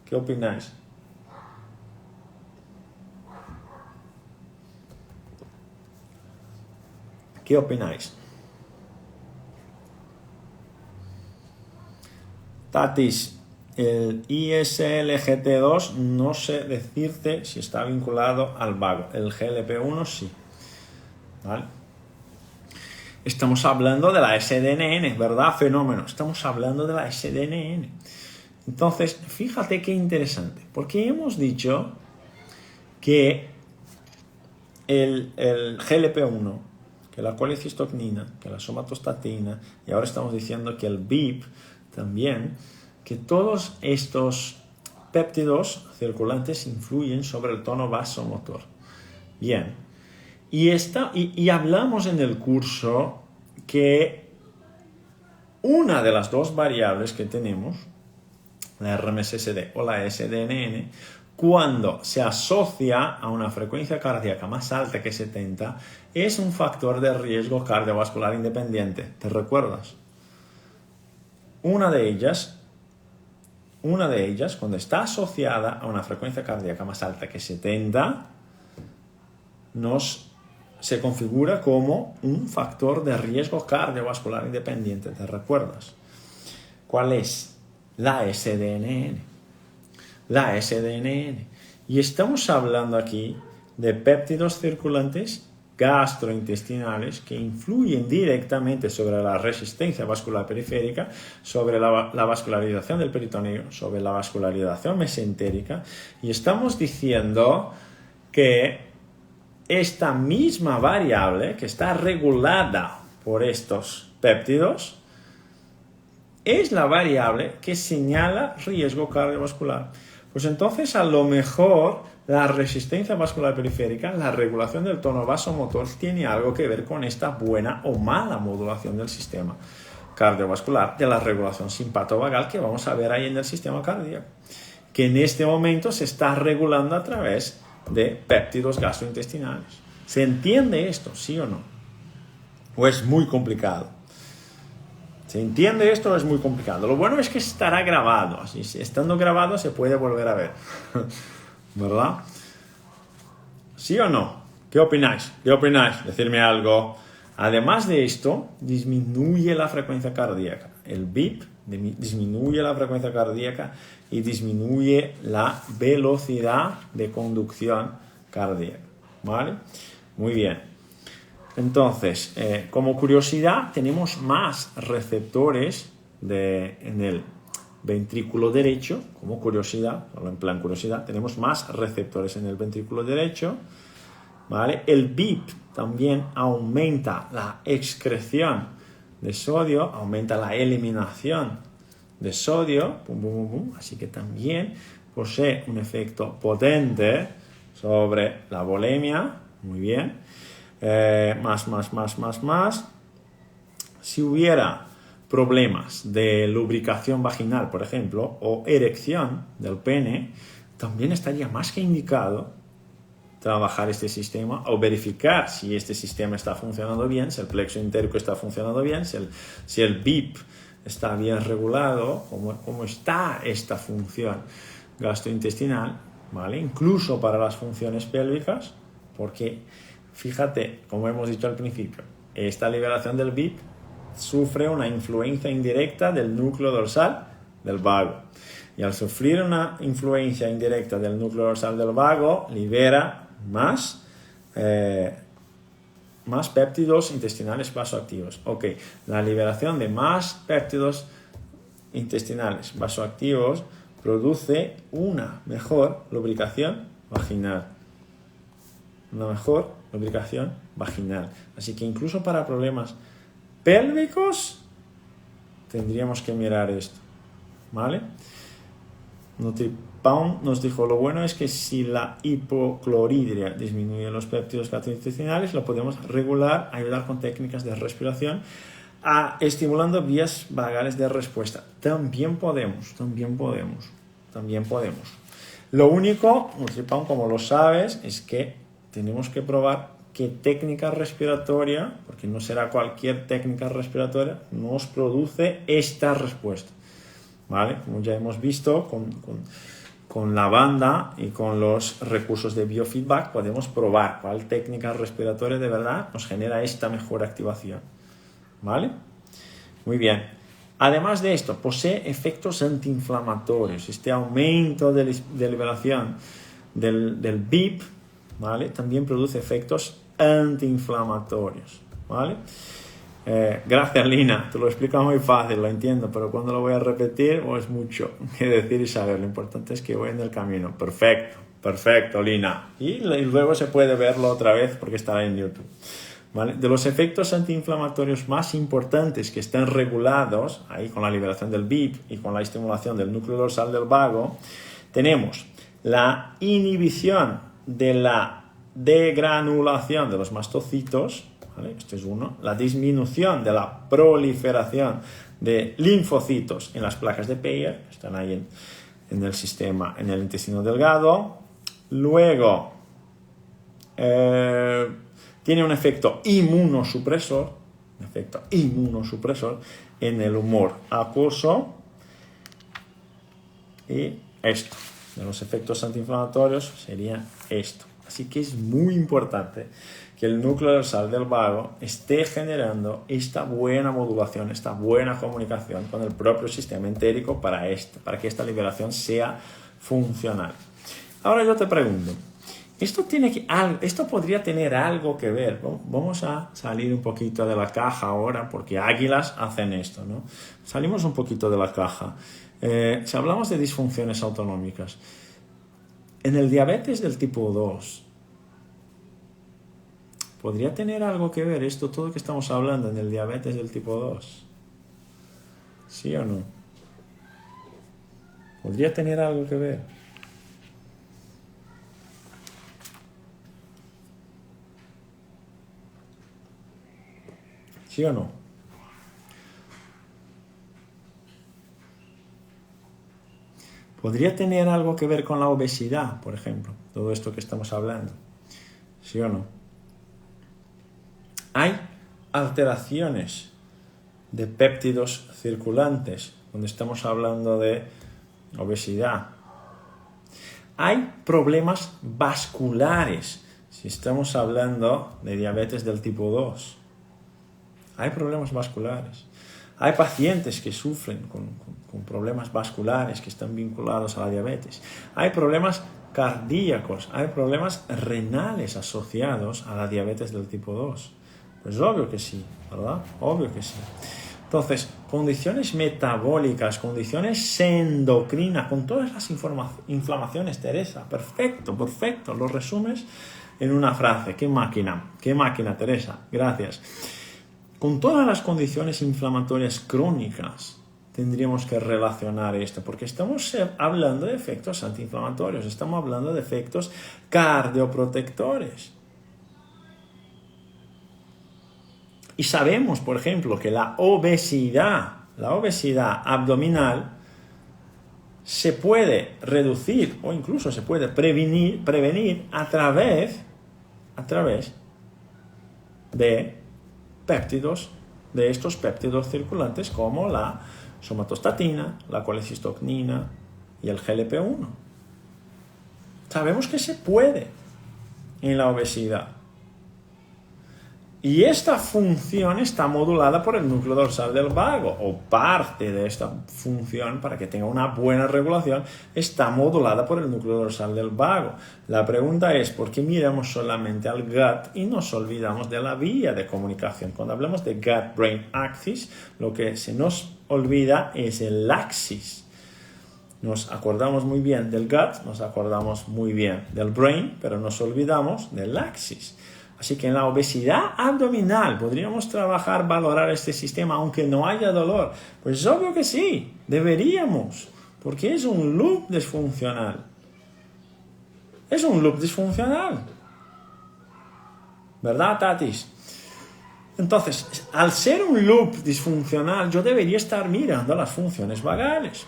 ¿Qué opináis? ¿Qué opináis? Tatis, el ISLGT2 no sé decirte si está vinculado al vago. El GLP-1 sí. ¿Vale? Estamos hablando de la SDNN, ¿verdad? Fenómeno. Estamos hablando de la SDNN. Entonces, fíjate qué interesante. Porque hemos dicho que el GLP-1, que la colecistocnina, que la somatostatina, y ahora estamos diciendo que el BIP también, que todos estos péptidos circulantes influyen sobre el tono vasomotor. Bien, y hablamos en el curso que una de las dos variables que tenemos, la RMSSD o la SDNN, cuando se asocia a una frecuencia cardíaca más alta que 70, es un factor de riesgo cardiovascular independiente. ¿Te recuerdas? Una de ellas, cuando está asociada a una frecuencia cardíaca más alta que 70, se configura como un factor de riesgo cardiovascular independiente. ¿Te recuerdas? ¿Cuál es? La SDNN. La SDNN. Y estamos hablando aquí de péptidos circulantes gastrointestinales que influyen directamente sobre la resistencia vascular periférica, sobre la vascularización del peritoneo, sobre la vascularización mesentérica, y estamos diciendo que esta misma variable que está regulada por estos péptidos es la variable que señala riesgo cardiovascular. Pues entonces, a lo mejor, la resistencia vascular periférica, la regulación del tono vasomotor, tiene algo que ver con esta buena o mala modulación del sistema cardiovascular, de la regulación simpatovagal que vamos a ver ahí en el sistema cardíaco, que en este momento se está regulando a través de péptidos gastrointestinales. ¿Se entiende esto, sí o no? ¿O es muy complicado? ¿Se entiende esto o es muy complicado? Lo bueno es que estará grabado, así estando grabado se puede volver a ver. ¿Verdad? ¿Sí o no? ¿Qué opináis? ¿Qué opináis? Decidme algo. Además de esto, disminuye la frecuencia cardíaca. El BIP disminuye la frecuencia cardíaca y disminuye la velocidad de conducción cardíaca. ¿Vale? Muy bien. Entonces, como curiosidad, tenemos más receptores en el ventrículo derecho, como curiosidad, solo en plan curiosidad, tenemos más receptores en el ventrículo derecho, ¿vale? El BIP también aumenta la excreción de sodio, aumenta la eliminación de sodio, pum, pum, pum, pum, así que también posee un efecto potente sobre la volemia, muy bien, más. Si hubiera problemas de lubricación vaginal, por ejemplo, o erección del pene, también estaría más que indicado trabajar este sistema o verificar si este sistema está funcionando bien, si el plexo entérico está funcionando bien, si el BIP está bien regulado, cómo está esta función gastrointestinal, ¿vale? Incluso para las funciones pélvicas, porque fíjate, como hemos dicho al principio, esta liberación del BIP sufre una influencia indirecta del núcleo dorsal del vago. Y al sufrir una influencia indirecta del núcleo dorsal del vago, libera más péptidos intestinales vasoactivos. Ok, la liberación de más péptidos intestinales vasoactivos produce una mejor lubricación vaginal. Así que incluso para problemas pélvicos tendríamos que mirar esto, ¿vale? NutriPaum nos dijo, lo bueno es que si la hipocloridria disminuye los péptidos gastrointestinales, lo podemos regular, ayudar con técnicas de respiración, estimulando vías vagales de respuesta. También podemos. Lo único, NutriPaum, como lo sabes, es que tenemos que probar qué técnica respiratoria, porque no será cualquier técnica respiratoria, nos produce esta respuesta, ¿vale? Como ya hemos visto con la banda y con los recursos de biofeedback, podemos probar cuál técnica respiratoria de verdad nos genera esta mejor activación, ¿vale? Muy bien. Además de esto, posee efectos antiinflamatorios. Este aumento de liberación del BIP, ¿vale? También produce efectos antiinflamatorios, ¿vale? Gracias, Lina, te lo explico muy fácil, lo entiendo, pero cuando lo voy a repetir es mucho que decir y saber. Lo importante es que voy en el camino. Perfecto, Lina. Y luego se puede verlo otra vez porque estará en YouTube, ¿vale? De los efectos antiinflamatorios más importantes que están regulados ahí con la liberación del BIP y con la estimulación del núcleo dorsal del vago, tenemos la inhibición de la degranulación de los mastocitos, ¿vale? Este es uno. La disminución de la proliferación de linfocitos en las placas de Peyer, están ahí en el sistema, en el intestino delgado. Luego, tiene un efecto inmunosupresor en el humor acuoso. Y esto, de los efectos antiinflamatorios, sería esto. Así que es muy importante que el núcleo dorsal del vago esté generando esta buena modulación, esta buena comunicación con el propio sistema entérico para que esta liberación sea funcional. Ahora yo te pregunto, ¿esto podría tener algo que ver? Vamos a salir un poquito de la caja ahora, porque águilas hacen esto, ¿no? Salimos un poquito de la caja. Si hablamos de disfunciones autonómicas, en el diabetes del tipo 2, ¿podría tener algo que ver esto, todo que estamos hablando en el diabetes del tipo 2? ¿Sí o no? ¿Podría tener algo que ver? ¿Sí o no? ¿Podría tener algo que ver con la obesidad, por ejemplo? Todo esto que estamos hablando. ¿Sí o no? Hay alteraciones de péptidos circulantes, cuando estamos hablando de obesidad. Hay problemas vasculares, si estamos hablando de diabetes del tipo 2. Hay problemas vasculares. Hay pacientes que sufren con problemas vasculares que están vinculados a la diabetes. Hay problemas cardíacos, hay problemas renales asociados a la diabetes del tipo 2. Pues obvio que sí, ¿verdad? Obvio que sí. Entonces, condiciones metabólicas, condiciones endocrinas, con todas las inflamaciones, Teresa. Perfecto, perfecto. Lo resumes en una frase. Qué máquina, Teresa. Gracias. Con todas las condiciones inflamatorias crónicas tendríamos que relacionar esto, porque estamos hablando de efectos antiinflamatorios, estamos hablando de efectos cardioprotectores. Y sabemos, por ejemplo, que la obesidad abdominal se puede reducir o incluso se puede prevenir a través de péptidos, de estos péptidos circulantes como la somatostatina, la colecistocnina y el GLP-1. Sabemos que se puede en la obesidad. Y esta función está modulada por el núcleo dorsal del vago, o parte de esta función, para que tenga una buena regulación, está modulada por el núcleo dorsal del vago. La pregunta es, ¿por qué miramos solamente al gut y nos olvidamos de la vía de comunicación? Cuando hablamos de gut-brain axis, lo que se nos olvida es el axis. Nos acordamos muy bien del gut, nos acordamos muy bien del brain, pero nos olvidamos del axis. Así que en la obesidad abdominal podríamos trabajar, valorar este sistema aunque no haya dolor. Pues obvio que sí, deberíamos, porque es un loop disfuncional. Es un loop disfuncional. ¿Verdad, Tatis? Entonces, al ser un loop disfuncional, yo debería estar mirando las funciones vagales.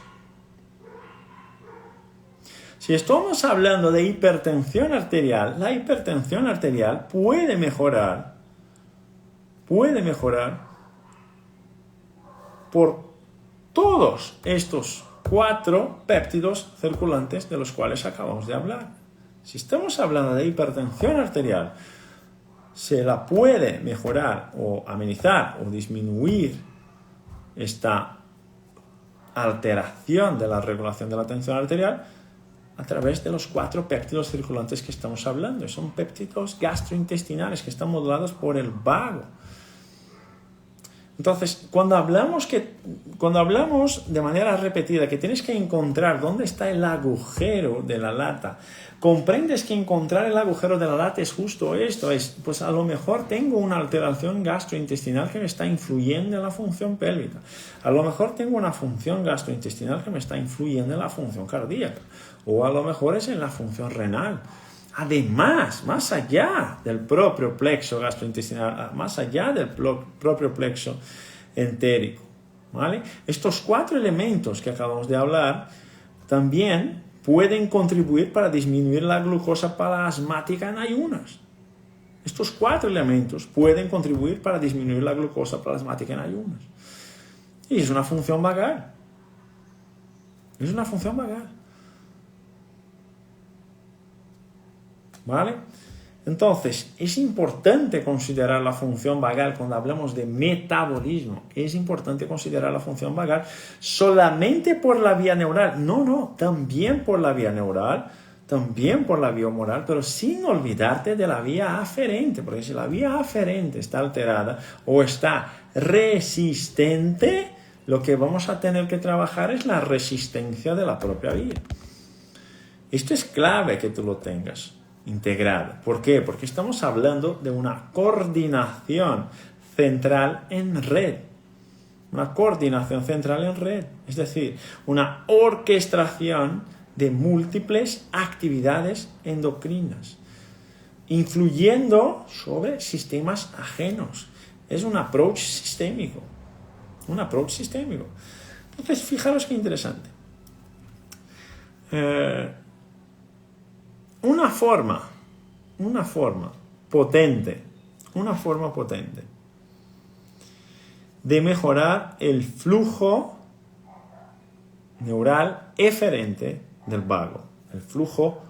Si estamos hablando de hipertensión arterial, la hipertensión arterial puede mejorar por todos estos 4 péptidos circulantes de los cuales acabamos de hablar. Si estamos hablando de hipertensión arterial, se la puede mejorar o amenizar o disminuir esta alteración de la regulación de la tensión arterial a través de los 4 péptidos circulantes que estamos hablando. Son péptidos gastrointestinales que están modulados por el vago. Entonces, cuando hablamos de manera repetida que tienes que encontrar dónde está el agujero de la lata, comprendes que encontrar el agujero de la lata es justo esto, pues a lo mejor tengo una alteración gastrointestinal que me está influyendo en la función pélvica, a lo mejor tengo una función gastrointestinal que me está influyendo en la función cardíaca, o a lo mejor es en la función renal. Además, más allá del propio plexo gastrointestinal, más allá del propio plexo entérico, ¿vale? Estos 4 elementos que acabamos de hablar también pueden contribuir para disminuir la glucosa plasmática en ayunas. Estos 4 elementos pueden contribuir para disminuir la glucosa plasmática en ayunas. Y es una función vagal. Es una función vagal. ¿Vale? Entonces, es importante considerar la función vagal cuando hablamos de metabolismo. Es importante considerar la función vagal solamente por la vía neural. No, también por la vía neural, también por la vía humoral, pero sin olvidarte de la vía aferente, porque si la vía aferente está alterada o está resistente, lo que vamos a tener que trabajar es la resistencia de la propia vía. Esto es clave que tú lo tengas integrado. ¿Por qué? Porque estamos hablando de una coordinación central en red. Una coordinación central en red. Es decir, una orquestación de múltiples actividades endocrinas, influyendo sobre sistemas ajenos. Es un approach sistémico. Un approach sistémico. Entonces, fijaros qué interesante. Una forma potente de mejorar el flujo neural eferente del vago, el flujo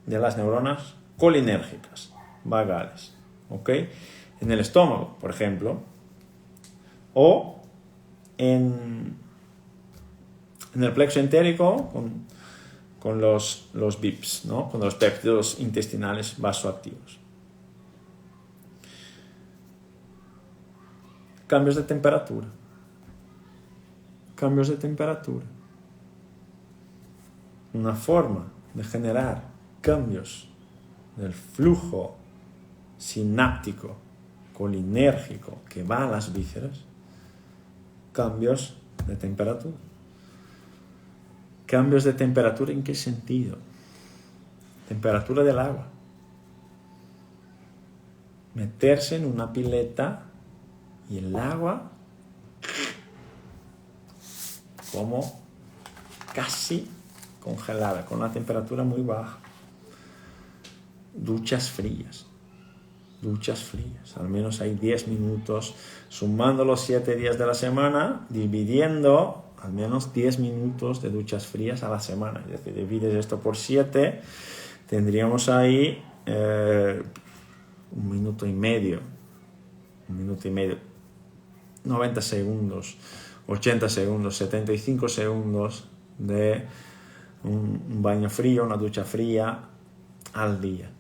de las neuronas colinérgicas, vagales, ¿ok? En el estómago, por ejemplo, o en el plexo entérico con los BIPs, ¿no? Con los péptidos intestinales vasoactivos. Cambios de temperatura. Una forma de generar cambios del flujo sináptico colinérgico que va a las vísceras, cambios de temperatura. ¿Cambios de temperatura en qué sentido? Temperatura del agua. Meterse en una pileta y el agua como casi congelada, con una temperatura muy baja. Duchas frías, al menos hay 10 minutos, sumando los 7 días de la semana, dividiendo al menos 10 minutos de duchas frías a la semana. Es decir, divides esto por 7, tendríamos ahí 1 minuto y medio, 90 segundos, 80 segundos, 75 segundos de un baño frío, una ducha fría al día.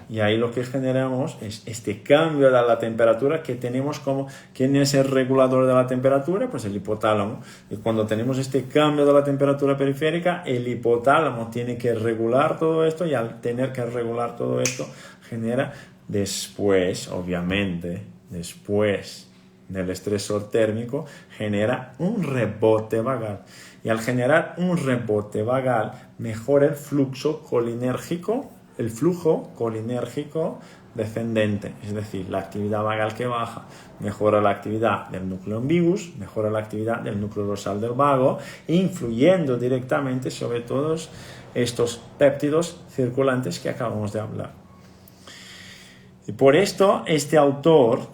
Y ahí lo que generamos es este cambio de la temperatura que tenemos como... ¿Quién es el regulador de la temperatura? Pues el hipotálamo. Y cuando tenemos este cambio de la temperatura periférica, el hipotálamo tiene que regular todo esto, y al tener que regular todo esto genera después, obviamente, después del estresor térmico, genera un rebote vagal. Y al generar un rebote vagal, mejora el flujo colinérgico descendente, es decir, la actividad vagal que baja, mejora la actividad del núcleo ambiguus, mejora la actividad del núcleo dorsal del vago, influyendo directamente sobre todos estos péptidos circulantes que acabamos de hablar. Y por esto este autor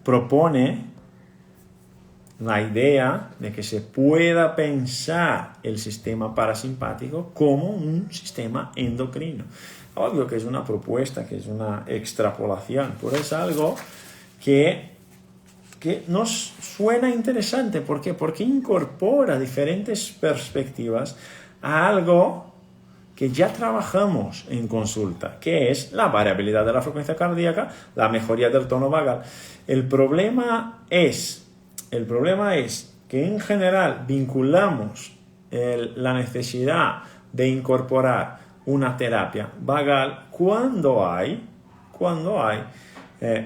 propone la idea de que se pueda pensar el sistema parasimpático como un sistema endocrino. Obvio que es una propuesta, que es una extrapolación, pero es algo que nos suena interesante. ¿Por qué? Porque incorpora diferentes perspectivas a algo que ya trabajamos en consulta, que es la variabilidad de la frecuencia cardíaca, la mejoría del tono vagal. El problema es que en general vinculamos la necesidad de incorporar una terapia vagal cuando hay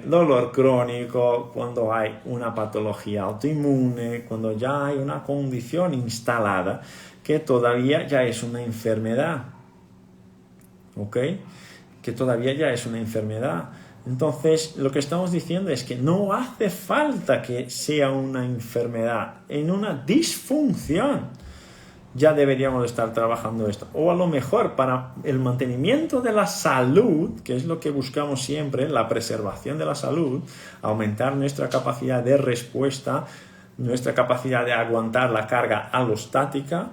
dolor crónico, cuando hay una patología autoinmune, cuando ya hay una condición instalada que todavía ya es una enfermedad. ¿Ok? Que todavía ya es una enfermedad. Entonces, lo que estamos diciendo es que no hace falta que sea una enfermedad, en una disfunción ya deberíamos estar trabajando esto. O a lo mejor para el mantenimiento de la salud, que es lo que buscamos siempre, la preservación de la salud, aumentar nuestra capacidad de respuesta, nuestra capacidad de aguantar la carga alostática,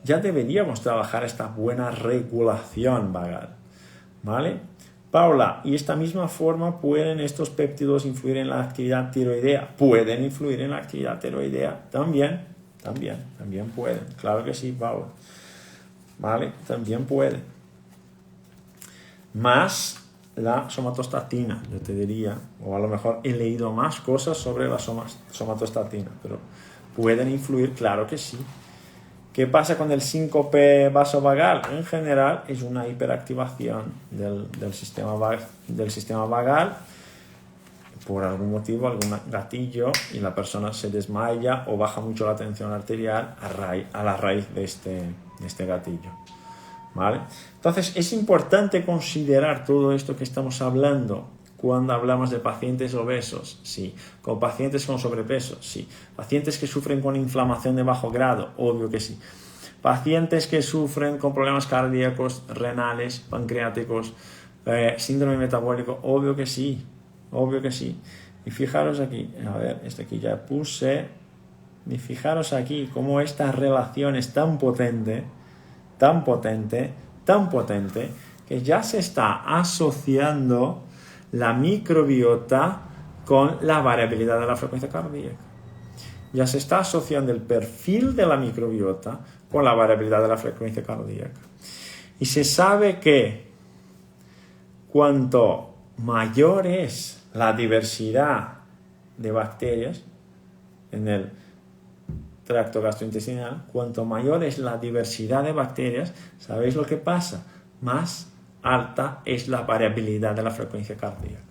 ya deberíamos trabajar esta buena regulación vagal, ¿vale? Paula, ¿y esta misma forma pueden estos péptidos influir en la actividad tiroidea? ¿Pueden influir en la actividad tiroidea? También pueden. Claro que sí, Paula. ¿Vale? También pueden. Más la somatostatina, yo te diría, o a lo mejor he leído más cosas sobre la somatostatina, pero pueden influir, claro que sí. ¿Qué pasa con el síncope vasovagal? En general es una hiperactivación del sistema vagal, por algún motivo, algún gatillo, y la persona se desmaya o baja mucho la tensión arterial a la raíz de este gatillo, ¿vale? Entonces es importante considerar todo esto que estamos hablando cuando hablamos de pacientes obesos, sí. Con pacientes con sobrepeso, sí. Pacientes que sufren con inflamación de bajo grado, obvio que sí. Pacientes que sufren con problemas cardíacos, renales, pancreáticos, síndrome metabólico, obvio que sí. Obvio que sí. Y fijaros aquí, a ver, este aquí ya puse. Y fijaros aquí cómo esta relación es tan potente, que ya se está asociando la microbiota con la variabilidad de la frecuencia cardíaca. Ya se está asociando el perfil de la microbiota con la variabilidad de la frecuencia cardíaca. Y se sabe que cuanto mayor es la diversidad de bacterias en el tracto gastrointestinal, cuanto mayor es la diversidad de bacterias, ¿sabéis lo que pasa? Más alta es la variabilidad de la frecuencia cardíaca.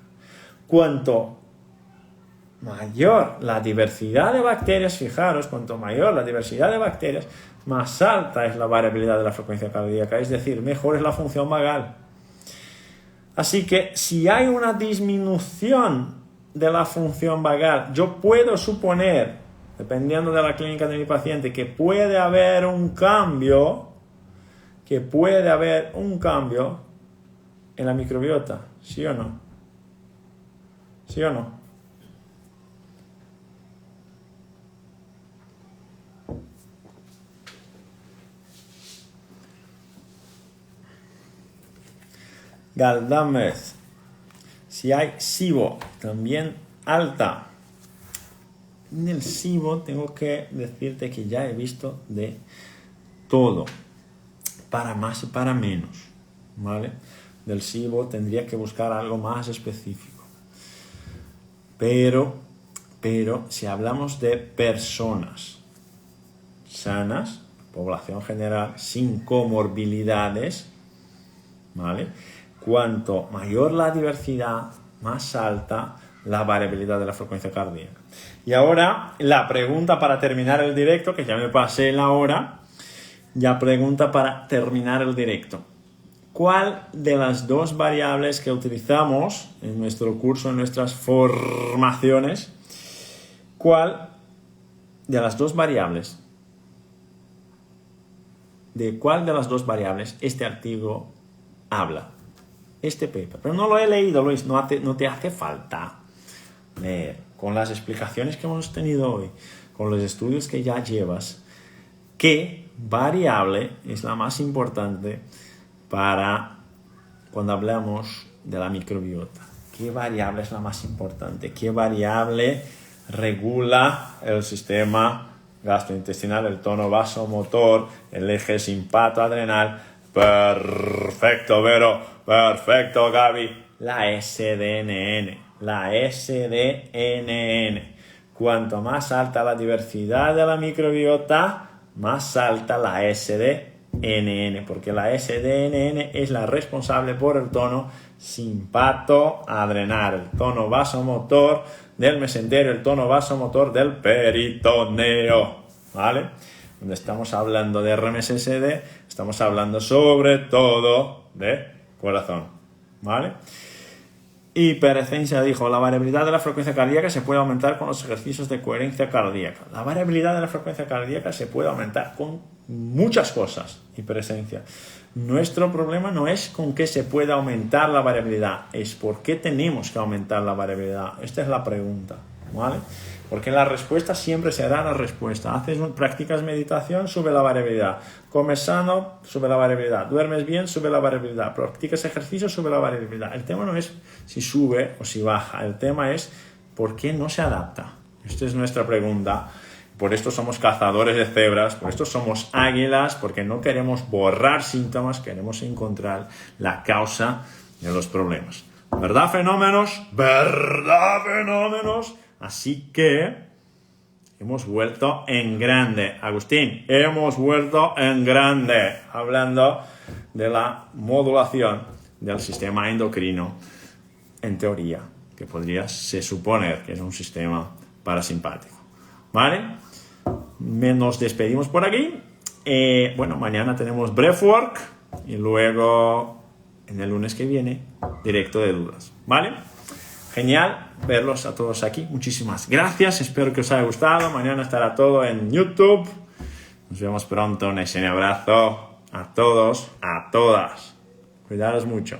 Cuanto mayor la diversidad de bacterias, fijaros, cuanto mayor la diversidad de bacterias, más alta es la variabilidad de la frecuencia cardíaca, es decir, mejor es la función vagal. Así que si hay una disminución de la función vagal, yo puedo suponer, dependiendo de la clínica de mi paciente, que puede haber un cambio en la microbiota, ¿sí o no? ¿Sí o no? Galdámez, si hay SIBO también alta. En el SIBO tengo que decirte que ya he visto de todo, para más y para menos, ¿vale? Del SIBO tendría que buscar algo más específico. Pero si hablamos de personas sanas, población general, sin comorbilidades, ¿vale? Cuanto mayor la diversidad, más alta la variabilidad de la frecuencia cardíaca. Y ahora la pregunta para terminar el directo, que ya me pasé la hora, ya pregunta para terminar el directo. ¿Cuál de las dos variables que utilizamos en nuestro curso, en nuestras formaciones, cuál de las dos variables este artículo habla? Este paper, pero no lo he leído, Luis, no te hace falta leer. Con las explicaciones que hemos tenido hoy, con los estudios que ya llevas, ¿qué variable es la más importante para cuando hablamos de la microbiota? ¿Qué variable es la más importante? ¿Qué variable regula el sistema gastrointestinal, el tono vasomotor, el eje simpato-adrenal? Perfecto, Vero. Perfecto, Gaby. La SDNN. Cuanto más alta la diversidad de la microbiota, más alta la SDNN, porque la SDNN es la responsable por el tono simpato-adrenal, el tono vasomotor del mesenterio, el tono vasomotor del peritoneo, ¿vale? Cuando estamos hablando de RMSSD, estamos hablando sobre todo de corazón, ¿vale? Hiperescencia dijo, la variabilidad de la frecuencia cardíaca se puede aumentar con los ejercicios de coherencia cardíaca. La variabilidad de la frecuencia cardíaca se puede aumentar con muchas cosas, hiperexcedencia. Nuestro problema no es con que se pueda aumentar la variabilidad, es por qué tenemos que aumentar la variabilidad. Esta es la pregunta, ¿vale? Porque la respuesta siempre será la respuesta. Practicas meditación, sube la variabilidad. Comes sano, sube la variabilidad. Duermes bien, sube la variabilidad. Practicas ejercicio, sube la variabilidad. El tema no es si sube o si baja. El tema es por qué no se adapta. Esta es nuestra pregunta. Por esto somos cazadores de cebras, por esto somos águilas, porque no queremos borrar síntomas, queremos encontrar la causa de los problemas. ¿Verdad, fenómenos? ¿Verdad, fenómenos? Así que hemos vuelto en grande. Agustín, hemos vuelto en grande. Hablando de la modulación del sistema endocrino, en teoría, que se suponer que es un sistema parasimpático. ¿Vale? Nos despedimos por aquí. Bueno, mañana tenemos breathwork y luego en el lunes que viene directo de dudas. ¿Vale? Genial verlos a todos aquí. Muchísimas gracias. Espero que os haya gustado. Mañana estará todo en YouTube. Nos vemos pronto. Un abrazo a todos, a todas. Cuidaros mucho.